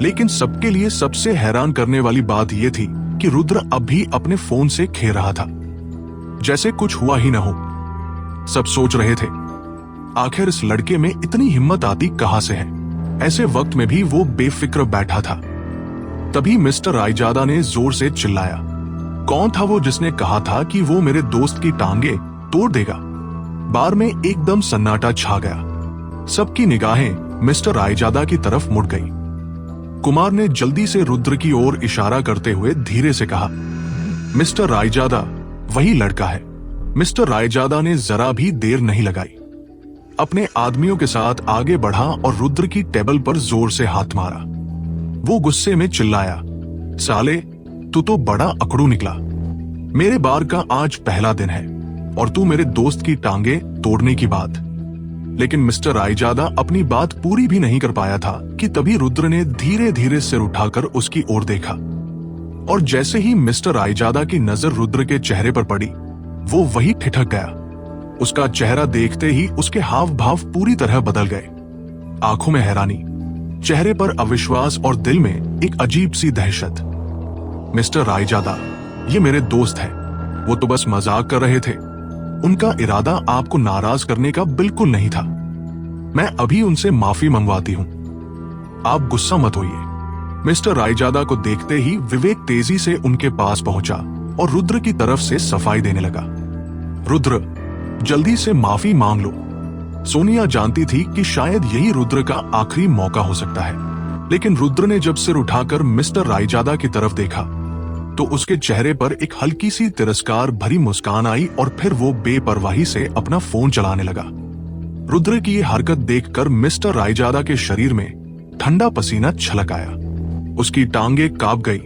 S1: लेकिन सबके लिए सबसे हैरान करने वाली बात यह थी कि रुद्र अब भी अपने फोन से खेल रहा था, जैसे कुछ हुआ ही न हो। सब सोच रहे थे, आखिर इस लड़के में इतनी हिम्मत आती कहां से है? ऐसे वक्त में भी वो बेफिक्र बैठा था। तभी मिस्टर रायजादा ने जोर से चिल्लाया, कौन था वो जिसने कहा था कि वो मेरे दोस्त की टांगे तोड़ देगा? बार में एकदम सन्नाटा छा गया। सबकी निगाहें मिस्टर रायजादा की तरफ मुड़ गई। कुमार ने जल्दी से रुद्र की ओर इशारा करते हुए धीरे से कहा, मिस्टर रायजादा, वही लड़का है। मिस्टर रायजादा ने जरा भी देर नहीं लगाई, अपने आदमियों के साथ आगे बढ़ा और रुद्र की टेबल पर जोर से हाथ मारा। वो गुस्से में चिल्लाया, साले, तू तो बड़ा अकड़ू निकला। मेरे बार का आज पहला दिन है और तू मेरे दोस्त की टांगे तोड़ने की बात। लेकिन मिस्टर रायजादा अपनी बात पूरी भी नहीं कर पाया था कि तभी रुद्र ने धीरे धीरे सिर उठाकर उसकी ओर देखा और जैसे ही मिस्टर रायजादा की नजर रुद्र के चेहरे पर पड़ी, वो वही ठिठक गया। उसका चेहरा देखते ही उसके हाव भाव पूरी तरह बदल गए। आंखों में हैरानी, चेहरे पर अविश्वास और दिल में एक अजीब सी दहशत। मिस्टर रायजादा, ये मेरे दोस्त हैं। वो तो बस मजाक कर रहे थे। उनका इरादा आपको नाराज करने का बिल्कुल नहीं था। मैं अभी उनसे माफी मंगवाती हूं। आप गुस्सा मत होइए। मिस्टर रायजादा को देखते ही विवेक तेजी से उनके पास पहुंचा और रुद्र की तरफ से सफाई देने लगा। रुद्र, जल्दी से माफी मांग लो। सोनिया जानती थी कि शायद यही रुद्र का आखिरी मौका हो सकता है, लेकिन रुद्र ने जब सिर उठाकर मिस्टर रायजादा की तरफ देखा तो उसके चेहरे पर एक हल्की सी तिरस्कार भरी मुस्कान आई और फिर वो बेपरवाही से अपना फोन चलाने लगा। रुद्र की ये हरकत देखकर मिस्टर रायजादा के शरीर में ठंडा पसीना छलक आया। उसकी टांगे कांप गई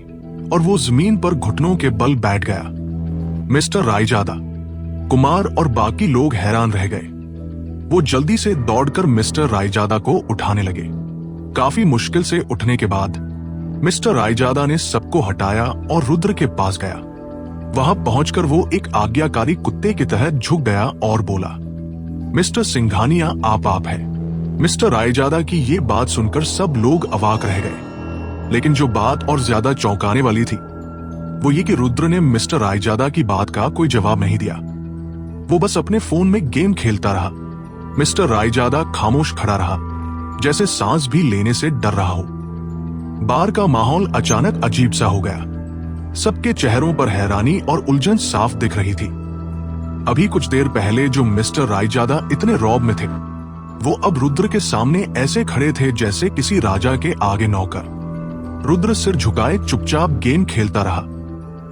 S1: और वो जमीन पर घुटनों के बल बैठ गया। मिस्टर रायजादा, कुमार और बाकी लोग हैरान रह गए। वो जल्दी से दौड़कर मिस्टर रायजादा को उठाने लगे। काफी मुश्किल से उठने के बाद मिस्टर रायजादा ने सबको हटाया और रुद्र के पास गया। वहां पहुंचकर वो एक आज्ञाकारी कुत्ते की तरह झुक गया और बोला, मिस्टर सिंघानिया, आप है। मिस्टर रायजादा की ये बात सुनकर सब लोग अवाक रह गए, लेकिन जो बात और ज्यादा चौंकाने वाली थी वो ये कि रुद्र ने मिस्टर रायजादा की बात का कोई जवाब नहीं दिया। वो बस अपने फोन में गेम खेलता रहा। मिस्टर रायजादा खामोश खड़ा रहा, जैसे सांस भी लेने से डर रहा हो। बार का माहौल अचानक अजीब सा हो गया। सबके चेहरों पर हैरानी और उलझन साफ दिख रही थी। अभी कुछ देर पहले जो मिस्टर रायजादा इतने रौब में थे, वो अब रुद्र के सामने ऐसे खड़े थे जैसे किसी राजा के आगे नौकर। रुद्र सिर झुकाए चुपचाप गेम खेलता रहा।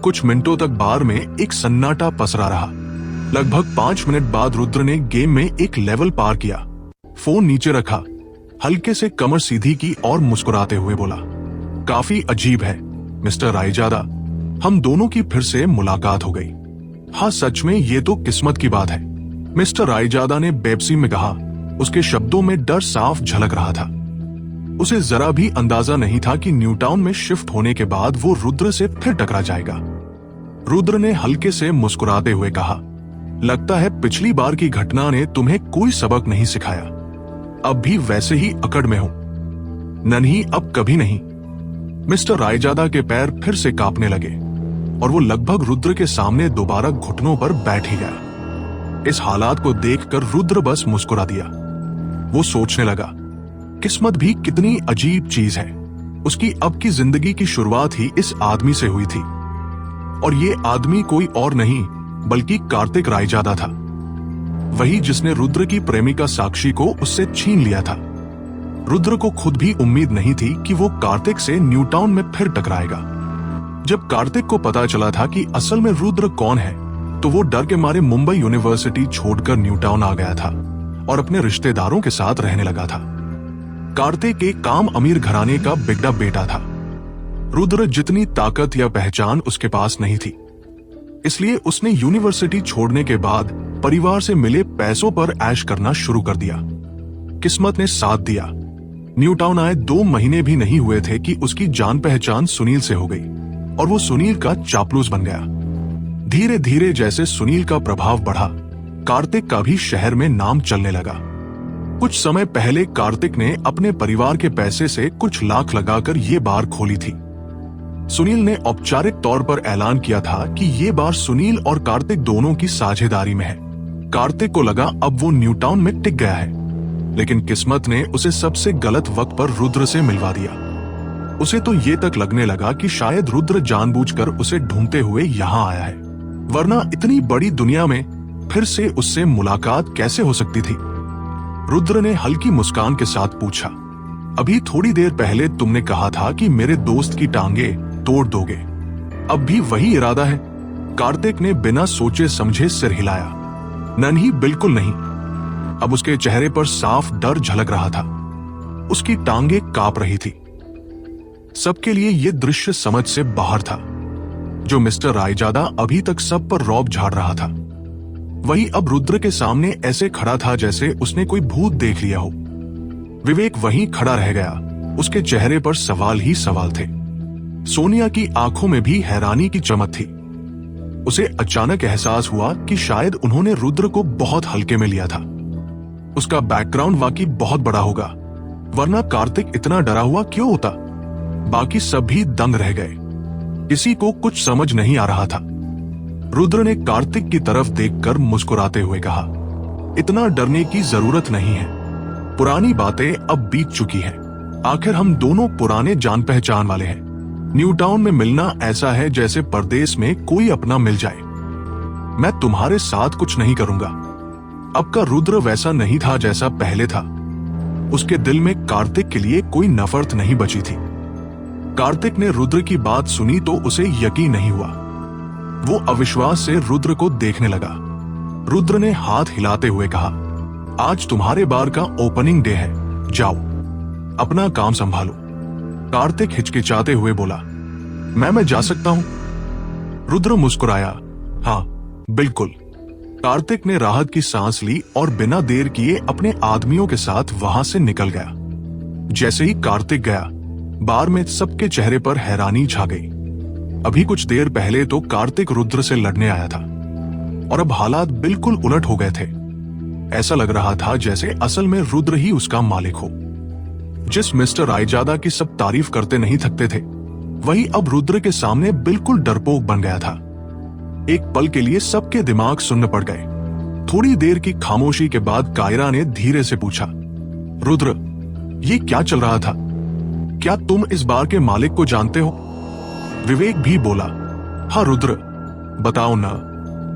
S1: कुछ मिनटों तक बार में एक सन्नाटा पसरा रहा। लगभग 5 मिनट बाद रुद्र ने गेम में एक लेवल पार किया। फोन नीचे रखा, हल्के से कमर सीधी की और मुस्कुराते हुए बोला, काफी अजीब है मिस्टर रायजादा, हम दोनों की फिर से मुलाकात हो गई। हाँ, सच में ये तो किस्मत की बात है। मिस्टर रायजादा ने बेबसी में कहा। उसके शब्दों में डर साफ झलक रहा था। उसे जरा भी अंदाजा नहीं था कि न्यूटाउन में शिफ्ट होने के बाद वो रुद्र से फिर टकरा जाएगा। रुद्र ने हल्के से मुस्कुराते हुए कहा, लगता है पिछली बार की घटना ने तुम्हें कोई सबक नहीं सिखाया। अब भी वैसे ही अकड़ में हो। नन्ही, अब कभी नहीं। मिस्टर रायजादा के पैर फिर से कांपने लगे और वो लगभग रुद्र के सामने दोबारा घुटनों पर बैठ ही गया। इस हालात को देखकर रुद्र बस मुस्कुरा दिया। वो सोचने लगा, किस्मत भी कितनी अजीब चीज है। उसकी अब की जिंदगी की शुरुआत ही इस आदमी से हुई थी, और ये आदमी कोई और नहीं बल्कि कार्तिक रायजादा था, वही जिसने रुद्र की प्रेमिका साक्षी को उससे छीन लिया था। रुद्र को खुद भी उम्मीद नहीं थी कि वो कार्तिक से न्यू टाउन में फिर टकराएगा। जब कार्तिक को पता चला था कि असल में रुद्र कौन है, तो वो डर के मारे मुंबई यूनिवर्सिटी छोड़कर न्यू टाउन आ गया था और अपने रिश्तेदारों के साथ रहने लगा था। कार्तिक एक काम अमीर घराने का बिगड़ा बेटा था। रुद्र जितनी ताकत या पहचान उसके पास नहीं थी, इसलिए उसने यूनिवर्सिटी छोड़ने के बाद परिवार से मिले पैसों पर ऐश करना शुरू कर दिया। किस्मत ने साथ दिया। न्यू टाउन आए 2 महीने भी नहीं हुए थे कि उसकी जान पहचान सुनील से हो गई और वो सुनील का चापलूस बन गया। धीरे धीरे जैसे सुनील का प्रभाव बढ़ा, कार्तिक का भी शहर में नाम चलने लगा। कुछ समय पहले कार्तिक ने अपने परिवार के पैसे से कुछ लाख लगाकर ये बार खोली थी। सुनील ने औपचारिक तौर पर ऐलान किया था कि ये बार सुनील और कार्तिक दोनों की साझेदारी में है। कार्तिक को लगा अब वो न्यू टाउन में टिक गया है, लेकिन किस्मत ने उसे सबसे गलत वक्त पर रुद्र से मिलवा दिया। उसे तो ये तक लगने लगा कि शायद रुद्र जानबूझकर उसे ढूंढते हुए यहाँ आया है, वरना इतनी बड़ी दुनिया में फिर से उससे मुलाकात कैसे हो सकती थी। रुद्र ने हल्की मुस्कान के साथ पूछा, अभी थोड़ी देर पहले तुमने कहा था कि मेरे दोस्त की टांगे तोड़ दोगे, अब भी वही इरादा है? कार्तिक ने बिना सोचे समझे सिर हिलाया। नन्ही, बिल्कुल नहीं। अब उसके चेहरे पर साफ डर झलक रहा था। उसकी टांगे कांप रही थी। सबके लिए यह दृश्य समझ से बाहर था। जो मिस्टर रायजादा अभी तक सब पर रौब झाड़ रहा था, वही अब रुद्र के सामने ऐसे खड़ा था जैसे उसने कोई भूत देख लिया हो। विवेक वहीं खड़ा रह गया। उसके चेहरे पर सवाल ही सवाल थे। सोनिया की आंखों में भी हैरानी की चमक थी। उसे अचानक एहसास हुआ कि शायद उन्होंने रुद्र को बहुत हल्के में लिया था। उसका बैकग्राउंड वाकई बहुत बड़ा होगा, वरना कार्तिक इतना डरा हुआ क्यों होता? बाकी सब भी दंग रह गए। किसी को कुछ समझ नहीं आ रहा था। रुद्र ने कार्तिक की तरफ देखकर मुस्कुराते हुए कहा, इतना डरने की जरूरत नहीं है। पुरानी बातें अब बीत चुकी हैं। आखिर हम दोनों पुराने जान पहचान वाले हैं। न्यू टाउन में मिलना ऐसा है जैसे परदेश में कोई अपना मिल जाए। मैं तुम्हारे साथ कुछ नहीं करूंगा। अब का रुद्र वैसा नहीं था जैसा पहले था। उसके दिल में कार्तिक के लिए कोई नफरत नहीं बची थी। कार्तिक ने रुद्र की बात सुनी तो उसे यकीन नहीं हुआ। वो अविश्वास से रुद्र को देखने लगा। रुद्र ने हाथ हिलाते हुए कहा, आज तुम्हारे बार का ओपनिंग डे है, जाओ अपना काम संभालो। कार्तिक हिचकिचाते हुए बोला, मैं जा सकता हूं? रुद्र मुस्कुराया, हाँ बिल्कुल। कार्तिक ने राहत की सांस ली और बिना देर किए अपने आदमियों के साथ वहां से निकल गया। जैसे ही कार्तिक गया, बार में सबके चेहरे पर हैरानी छा गई। अभी कुछ देर पहले तो कार्तिक रुद्र से लड़ने आया था और अब हालात बिल्कुल उलट हो गए थे। ऐसा लग रहा था जैसे असल में रुद्र ही उसका मालिक हो। जिस मिस्टर रायजादा की सब तारीफ करते नहीं थकते थे, वही अब रुद्र के सामने बिल्कुल डरपोक बन गया था। एक पल के लिए सबके दिमाग सुन्न पड़ गए। थोड़ी देर की खामोशी के बाद कायरा ने धीरे से पूछा, रुद्र, ये क्या चल रहा था? क्या तुम इस बार के मालिक को जानते हो? विवेक भी बोला, हाँ रुद्र, बताओ ना।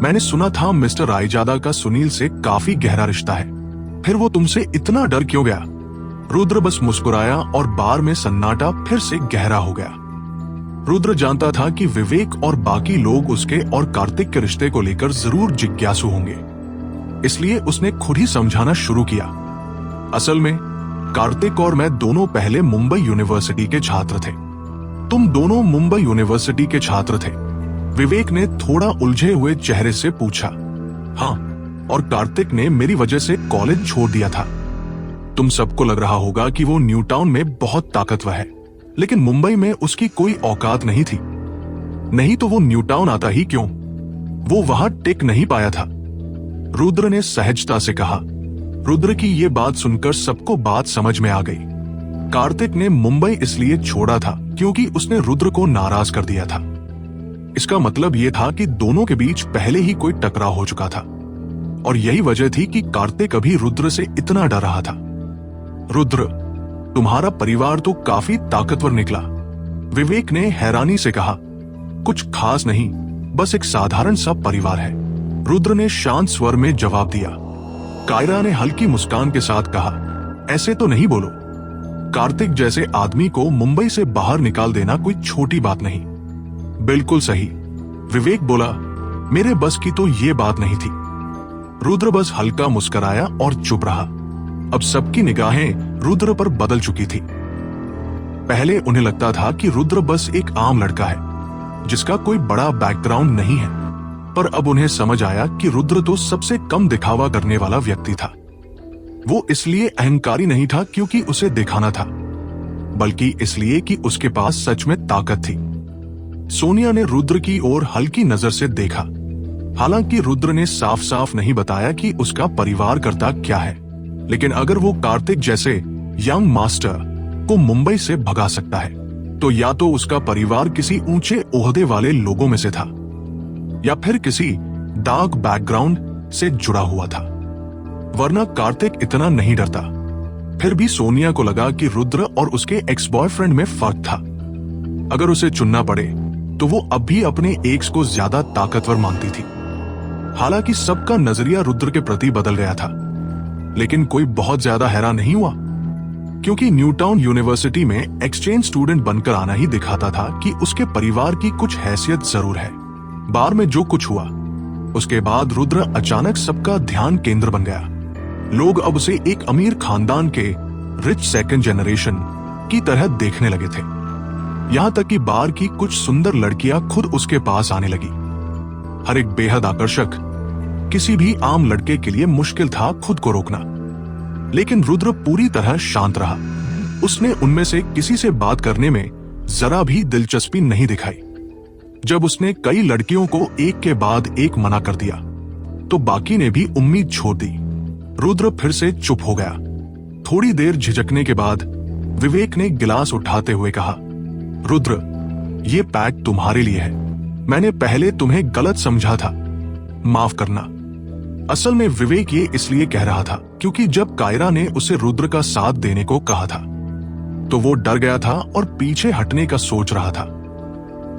S1: मैंने सुना था मिस्टर रायजादा का सुनील से काफी गहरा रिश्ता है, फिर वो तुमसे इतना डर क्यों गया? रुद्र बस मुस्कुराया और बार में सन्नाटा फिर से गहरा हो गया। रुद्र जानता था कि विवेक और बाकी लोग उसके और कार्तिक के रिश्ते को लेकर जरूर जिज्ञासु होंगे, इसलिए उसने खुद ही समझाना शुरू किया। असल में कार्तिक और मैं दोनों पहले मुंबई यूनिवर्सिटी के छात्र थे। तुम दोनों मुंबई यूनिवर्सिटी के छात्र थे? विवेक ने थोड़ा उलझे हुए चेहरे से पूछा। हाँ, और कार्तिक ने मेरी वजह से कॉलेज छोड़ दिया था। तुम सबको लग रहा होगा कि वो न्यू टाउन में बहुत ताकतवर है, लेकिन मुंबई में उसकी कोई औकात नहीं थी। नहीं तो वो न्यू टाउन आता ही क्यों? वो वहां टिक नहीं पाया था। रुद्र ने सहजता से कहा। रुद्र की ये बात सुनकर सबको बात समझ में आ गई। कार्तिक ने मुंबई इसलिए छोड़ा था क्योंकि उसने रुद्र को नाराज कर दिया था। इसका मतलब यह था कि दोनों के बीच पहले ही कोई टकराव हो चुका था और यही वजह थी कि कार्तिक अभी रुद्र से इतना डर रहा था। रुद्र, तुम्हारा परिवार तो काफी ताकतवर निकला, विवेक ने हैरानी से कहा। कुछ खास नहीं, बस एक साधारण सा परिवार है, रुद्र ने शांत स्वर में जवाब दिया। कायरा ने हल्की मुस्कान के साथ कहा, ऐसे तो नहीं बोलो, कार्तिक जैसे आदमी को मुंबई से बाहर निकाल देना कोई छोटी बात नहीं। बिल्कुल सही, विवेक बोला, मेरे बस की तो ये बात नहीं थी। रुद्र बस हल्का मुस्कुराया और चुप रहा। अब सबकी निगाहें रुद्र पर बदल चुकी थी। पहले उन्हें लगता था कि रुद्र बस एक आम लड़का है जिसका कोई बड़ा बैकग्राउंड नहीं है, पर अब उन्हें समझ आया कि रुद्र तो सबसे कम दिखावा करने वाला व्यक्ति था। वो इसलिए अहंकारी नहीं था क्योंकि उसे दिखाना था, बल्कि इसलिए कि उसके पास सच में ताकत थी। सोनिया ने रुद्र की ओर हल्की नजर से देखा। हालांकि रुद्र ने साफ साफ नहीं बताया कि उसका परिवार करता क्या है, लेकिन अगर वो कार्तिक जैसे यंग मास्टर को मुंबई से भगा सकता है तो या तो उसका परिवार किसी ऊंचे ओहदे वाले लोगों में से था या फिर किसी डार्क बैकग्राउंड से जुड़ा हुआ था, वरना कार्तिक इतना नहीं डरता। फिर भी सोनिया को लगा कि रुद्र और उसके एक्स बॉयफ्रेंड में फर्क था। अगर उसे चुनना पड़े तो वो अब भी अपने एक्स को ज्यादा ताकतवर मानती थी। हालांकि सबका नजरिया रुद्र के प्रति बदल गया था, लेकिन कोई बहुत ज्यादा हैरान नहीं हुआ, क्योंकि न्यूटाउन यूनिवर्सिटी में एक्सचेंज स्टूडेंट बनकर आना ही दिखाता था कि उसके परिवार की कुछ हैसियत जरूर है। बार में जो कुछ हुआ उसके बाद रुद्र अचानक सबका ध्यान केंद्र बन गया। लोग अब उसे एक अमीर खानदान के रिच सेकंड जनरेशन की तरह देखने लगे थे। यहां तक कि बार की कुछ सुंदर लड़कियां खुद उसके पास आने लगी। हर एक बेहद आकर्षक, किसी भी आम लड़के के लिए मुश्किल था खुद को रोकना, लेकिन रुद्र पूरी तरह शांत रहा। उसने उनमें से किसी से बात करने में जरा भी दिलचस्पी नहीं दिखाई। जब उसने कई लड़कियों को एक के बाद एक मना कर दिया तो बाकी ने भी उम्मीद छोड़ दी। रुद्र फिर से चुप हो गया। थोड़ी देर झिझकने के बाद विवेक ने गिलास उठाते हुए कहा, रुद्र, ये पैक तुम्हारे लिए है। मैंने पहले तुम्हें गलत समझा था, माफ करना। असल में विवेक ये इसलिए कह रहा था क्योंकि जब कायरा ने उसे रुद्र का साथ देने को कहा था तो वो डर गया था और पीछे हटने का सोच रहा था।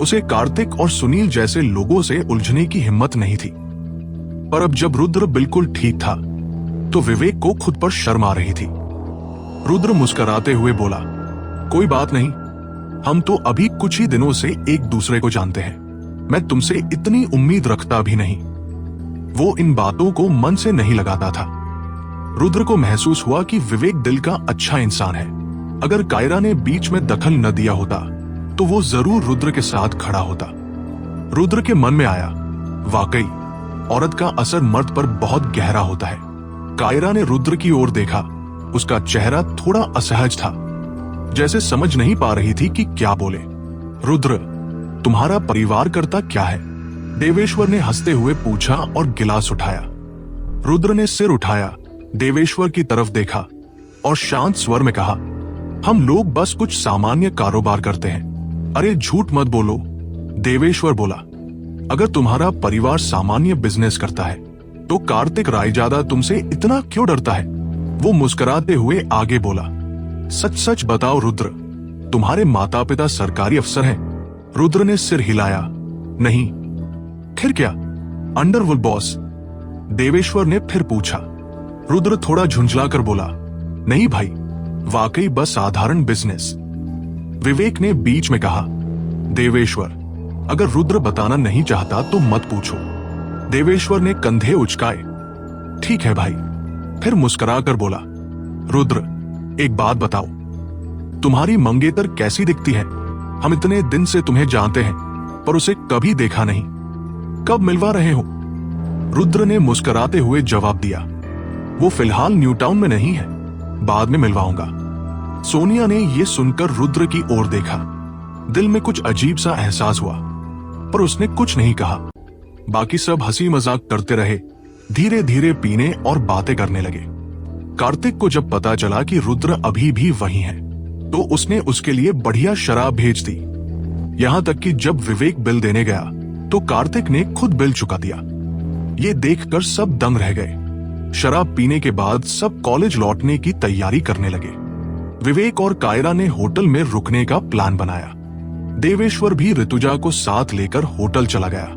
S1: उसे कार्तिक और सुनील जैसे लोगों से उलझने की हिम्मत नहीं थी। पर अब जब रुद्र बिल्कुल ठीक था तो विवेक को खुद पर शर्म आ रही थी। रुद्र मुस्कुराते हुए बोला, कोई बात नहीं, हम तो अभी कुछ ही दिनों से एक दूसरे को जानते हैं। मैं तुमसे इतनी उम्मीद रखता भी नहीं। वो इन बातों को मन से नहीं लगाता था। रुद्र को महसूस हुआ कि विवेक दिल का अच्छा इंसान है। अगर कायरा ने बीच में दखल न दिया होता तो वो जरूर रुद्र के साथ खड़ा होता। रुद्र के मन में आया, वाकई औरत का असर मर्द पर बहुत गहरा होता है। कायरा ने रुद्र की ओर देखा। उसका चेहरा थोड़ा असहज था, जैसे समझ नहीं पा रही थी कि क्या बोले। रुद्र, तुम्हारा परिवार करता क्या है? देवेश्वर ने हंसते हुए पूछा और गिलास उठाया। रुद्र ने सिर उठाया, देवेश्वर की तरफ देखा और शांत स्वर में कहा, हम लोग बस कुछ सामान्य कारोबार करते हैं। अरे झूठ मत बोलो, देवेश्वर बोला। अगर तुम्हारा परिवार सामान्य बिजनेस करता है तो कार्तिक रायजादा तुमसे इतना क्यों डरता है? वो मुस्कुराते हुए आगे बोला, सच सच बताओ रुद्र, तुम्हारे माता पिता सरकारी अफसर हैं? रुद्र ने सिर हिलाया, नहीं। फिर क्या? Underworld boss? देवेश्वर ने फिर पूछा। रुद्र थोड़ा झुंझलाकर बोला, नहीं भाई, वाकई बस साधारण बिजनेस। विवेक ने बीच में कहा, देवेश्वर, अगर रुद्र बताना नहीं चाहता तो मत पूछो। देवेश्वर ने कंधे उचकाए, ठीक है भाई। फिर मुस्कुराकर बोला, रुद्र, एक बात बताओ, तुम्हारी मंगेतर कैसी दिखती है? हम इतने दिन से तुम्हें जानते हैं पर उसे कभी देखा नहीं। कब मिलवा रहे हो? रुद्र ने मुस्कुराते हुए जवाब दिया, वो फिलहाल न्यूटाउन में नहीं है, बाद में मिलवाऊंगा। सोनिया ने यह सुनकर रुद्र की ओर देखा। दिल में कुछ अजीब सा एहसास हुआ, पर उसने कुछ नहीं कहा। बाकी सब हंसी मजाक करते रहे धीरे धीरे पीने और बातें करने लगे। कार्तिक को जब पता चला कि रुद्र अभी भी वहीं है, तो उसने उसके लिए बढ़िया शराब भेज दी। यहां तक कि जब विवेक बिल देने गया तो कार्तिक ने खुद बिल चुका दिया। ये देखकर सब दंग रह गए। शराब पीने के बाद सब कॉलेज लौटने की तैयारी करने लगे। विवेक और कायरा ने होटल में रुकने का प्लान बनाया। देवेश्वर भी ऋतुजा को साथ लेकर होटल चला गया।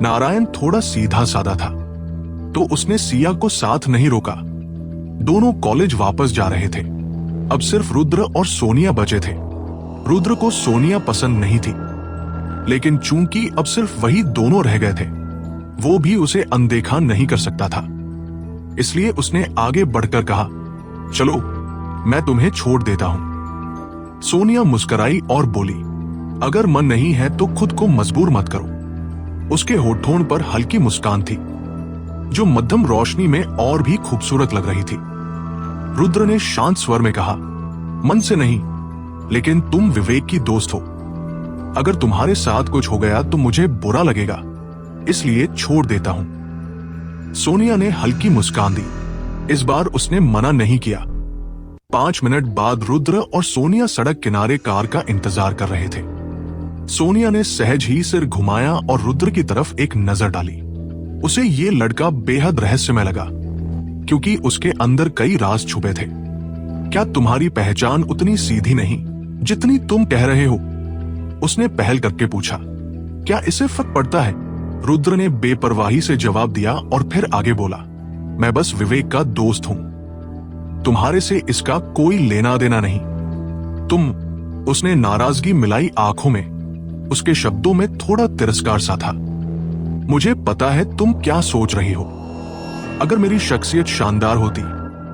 S1: नारायण थोड़ा सीधा साधा था, तो उसने सिया को साथ नहीं रोका। दोनों कॉलेज वापस जा रहे थे। अब सिर्फ रुद्र और सोनिया बचे थे। रुद्र को सोनिया पसंद नहीं थी, लेकिन चूंकि अब सिर्फ वही दोनों रह गए थे, वो भी उसे अनदेखा नहीं कर सकता था। इसलिए उसने आगे बढ़कर कहा, चलो मैं तुम्हें छोड़ देता हूं। सोनिया मुस्कुराई और बोली, अगर मन नहीं है तो खुद को मजबूर मत करो। उसके होठों पर हल्की मुस्कान थी, जो मध्यम रोशनी में और भी खूबसूरत लग रही थी। रुद्र ने शांत स्वर में कहा, मन से नहीं, लेकिन तुम विवेक की दोस्त हो। अगर तुम्हारे साथ कुछ हो गया तो मुझे बुरा लगेगा, इसलिए छोड़ देता हूं। सोनिया ने हल्की मुस्कान दी। इस बार उसने मना नहीं किया। 5 मिनट बाद रुद्र और सोनिया सड़क किनारे कार का इंतजार कर रहे थे। सोनिया ने सहज ही सिर घुमाया और रुद्र की तरफ एक नजर डाली। उसे ये लड़का बेहद रहस्यमय लगा, क्योंकि उसके अंदर कई राज छुपे थे। क्या तुम्हारी पहचान उतनी सीधी नहीं जितनी तुम कह रहे हो? उसने पहल करके पूछा। क्या इससे फर्क पड़ता है? रुद्र ने बेपरवाही से जवाब दिया और फिर आगे बोला, मैं बस विवेक का दोस्त हूं। तुम्हारे से इसका कोई लेना देना नहीं। तुम, उसने नाराजगी मिलाई आंखों में। उसके शब्दों में थोड़ा तिरस्कार सा था। मुझे पता है तुम क्या सोच रही हो। अगर मेरी शख्सियत शानदार होती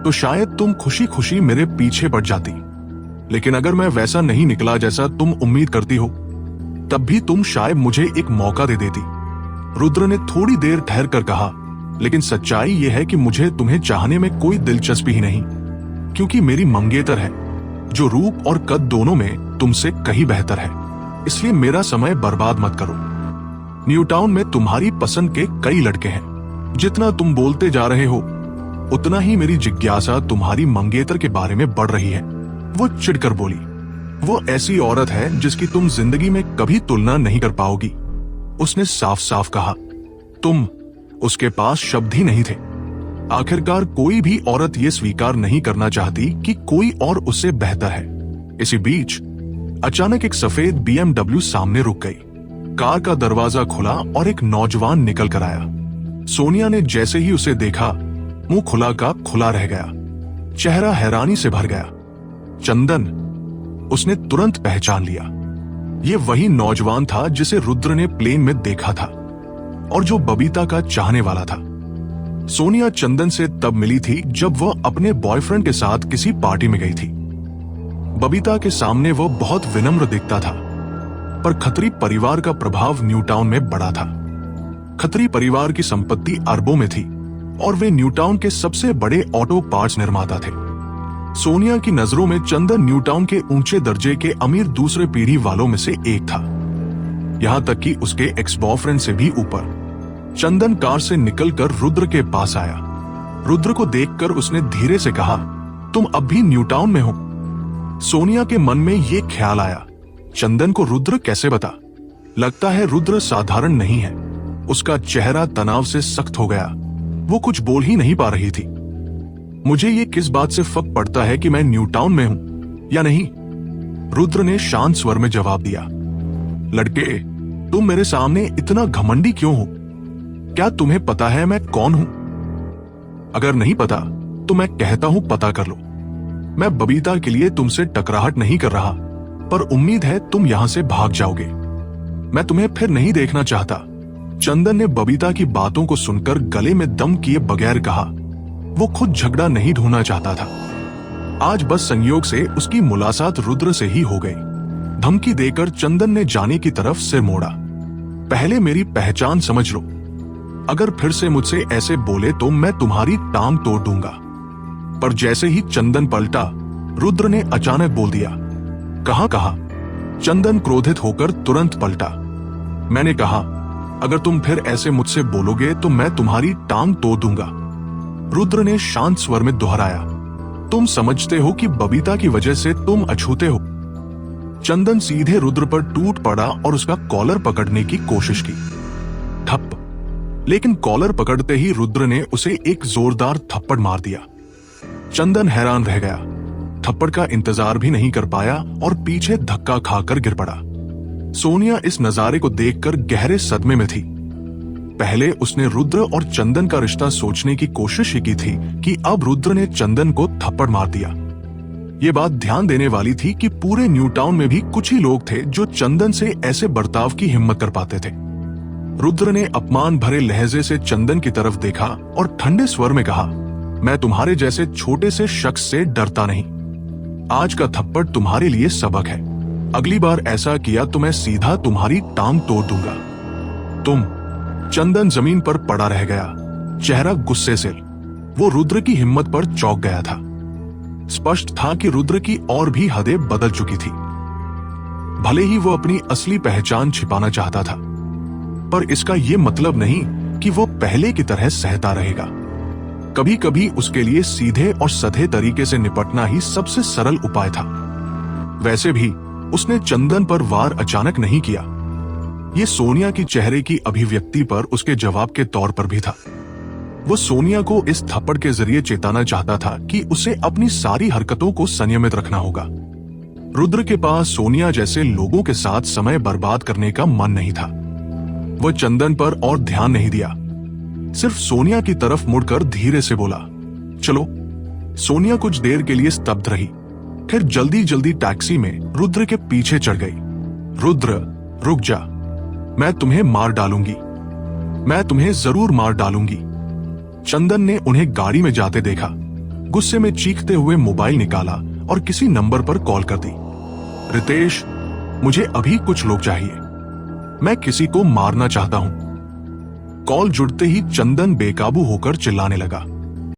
S1: तो शायद तुम खुशी खुशी मेरे पीछे पड़ जाती, लेकिन अगर मैं वैसा नहीं निकला जैसा तुम उम्मीद करती हो, तब भी तुम शायद मुझे एक मौका दे देती। रुद्र ने थोड़ी देर ठहर कर कहा, लेकिन सच्चाई यह है कि मुझे तुम्हें चाहने में कोई दिलचस्पी ही नहीं, क्योंकि मेरी मंगेतर है, जो रूप और कद दोनों में तुमसे कहीं बेहतर है। इसलिए मेरा समय बर्बाद मत करो। न्यूटाउन में तुम्हारी पसंद के कई लड़के हैं। जितना तुम बोलते जा रहे हो, उतना ही मेरी जिज्ञासा तुम्हारी मंगेतर के बारे में बढ़ रही है। वो चिढ़कर बोली, वो ऐसी औरत है जिसकी तुम जिंदगी में कभी तुलना नहीं कर पाओगी। उसने साफ साफ कहा। तुम, उसके पास शब्द ही नहीं थे। आखिरकार कोई भी औरत ये स्वीकार नहीं करना चाहती कि कोई और उससे बेहतर है। इसी बीच अचानक एक सफेद BMW सामने रुक गई। कार का दरवाजा खुला और एक नौजवान निकल कर आया। सोनिया ने जैसे ही उसे देखा, मुंह खुला का खुला रह गया। चेहरा हैरानी से भर गया। चंदन, उसने तुरंत पहचान लिया। ये वही नौजवान था जिसे रुद्र ने प्लेन में देखा था और जो बबीता का चाहने वाला था। सोनिया चंदन से तब मिली थी जब वह अपने बॉयफ्रेंड के साथ किसी पार्टी में गई थी। बबीता के सामने वह बहुत विनम्र दिखता था, पर खत्री परिवार का प्रभाव न्यूटाउन में बड़ा था। खत्री परिवार की संपत्ति अरबों में थी और वे न्यूटाउन के सबसे बड़े ऑटो पार्ट्स निर्माता थे। सोनिया की नजरों में चंदन न्यूटाउन के ऊंचे दर्जे के अमीर दूसरे पीढ़ी वालों में से एक था, यहां तक कि उसके एक्स बॉयफ्रेंड से भी ऊपर। चंदन कार से निकलकर रुद्र के पास आया। रुद्र को देखकर उसने धीरे से कहा, तुम अब भी न्यूटाउन में हो? सोनिया के मन में ये ख्याल आया, चंदन को रुद्र कैसे बता? लगता है रुद्र साधारण नहीं है। उसका चेहरा तनाव से सख्त हो गया। वो कुछ बोल ही नहीं पा रही थी। मुझे ये किस बात से फर्क पड़ता है कि मैं न्यूटाउन में हूं या नहीं? रुद्र ने शांत स्वर में जवाब दिया। लड़के, तुम मेरे सामने इतना घमंडी क्यों हो? क्या तुम्हें पता है मैं कौन हूं? अगर नहीं पता तो मैं कहता हूं पता कर लो। मैं बबीता के लिए तुमसे टकराहट नहीं कर रहा, पर उम्मीद है तुम यहां से भाग जाओगे। मैं तुम्हें फिर नहीं देखना चाहता। चंदन ने बबीता की बातों को सुनकर गले में दम किए बगैर कहा। वो खुद झगड़ा नहीं ढूंढना चाहता था। आज बस संयोग से उसकी मुलाकात रुद्र से ही हो गई। धमकी देकर चंदन ने जाने की तरफ सिर मोड़ा। पहले मेरी पहचान समझ लो। अगर फिर से मुझसे ऐसे बोले तो मैं तुम्हारी टांग तोड़ दूंगा। पर जैसे ही चंदन पलटा, रुद्र ने अचानक बोल दिया, कहा? चंदन क्रोधित होकर तुरंत पलटा। मैंने कहा, अगर तुम फिर ऐसे मुझसे बोलोगे तो मैं तुम्हारी टांग तोड़ दूंगा, रुद्र ने शांत स्वर में दोहराया। तुम समझते हो कि बबीता की वजह से तुम अछूते हो। चंदन सीधे रुद्र पर टूट पड़ा और उसका कॉलर पकड़ने की कोशिश की। ठप। लेकिन कॉलर पकड़ते ही रुद्र ने उसे एक जोरदार थप्पड़ मार दिया। चंदन हैरान रह गया, थप्पड़ का इंतजार भी नहीं कर पाया और पीछे धक्का खाकर गिर पड़ा। सोनिया इस नजारे को देखकर गहरे सदमे में थी। पहले उसने रुद्र और चंदन का रिश्ता सोचने की कोशिश ही की थी कि अब रुद्र ने चंदन को थप्पड़ मार दिया। ये बात ध्यान देने वाली थी कि पूरे न्यू टाउन में भी कुछ ही लोग थे जो चंदन से ऐसे बर्ताव की हिम्मत कर पाते थे। रुद्र ने अपमान भरे लहजे से चंदन की तरफ देखा और ठंडे स्वर में कहा, मैं तुम्हारे जैसे छोटे से शख्स से डरता नहीं। आज का थप्पड़ तुम्हारे लिए सबक है। अगली बार ऐसा किया तो मैं सीधा तुम्हारी टांग तोड़ दूंगा। तुम। चंदन जमीन पर पड़ा रह गया, चेहरा गुस्से से। वो रुद्र की हिम्मत पर चौंक गया था। स्पष्ट था कि रुद्र की और भी हदें बदल चुकी थी। भले ही वो अपनी असली पहचान छिपाना चाहता था, पर इसका ये मतलब नहीं कि वो पहले की तरह सहता रहेगा। कभी कभी उसके लिए सीधे और सधे तरीके से निपटना ही सबसे सरल उपाय था। वैसे भी उसने चंदन पर वार अचानक नहीं किया। ये सोनिया की चेहरे की अभिव्यक्ति पर उसके जवाब के तौर पर भी था। वो सोनिया को इस थप्पड़ के जरिए चेताना चाहता था कि उसे अपनी सारी हरकतों को संयमित रखना होगा। रुद्र के पास सोनिया जैसे लोगों के साथ समय बर्बाद करने का मन नहीं था। वो चंदन पर और ध्यान नहीं दिया, सिर्फ सोनिया की तरफ मुड़कर धीरे से बोला, चलो। सोनिया कुछ देर के लिए स्तब्ध रही, फिर जल्दी जल्दी टैक्सी में रुद्र के पीछे चढ़ गई। रुद्र, रुक जा, मैं तुम्हें मार डालूंगी, मैं तुम्हें जरूर मार डालूंगी। चंदन ने उन्हें गाड़ी में जाते देखा, गुस्से में चीखते हुए मोबाइल निकाला और किसी नंबर पर कॉल कर दी। रितेश, मुझे अभी कुछ लोग चाहिए, मैं किसी को मारना चाहता हूं। कॉल जुड़ते ही चंदन बेकाबू होकर चिल्लाने लगा,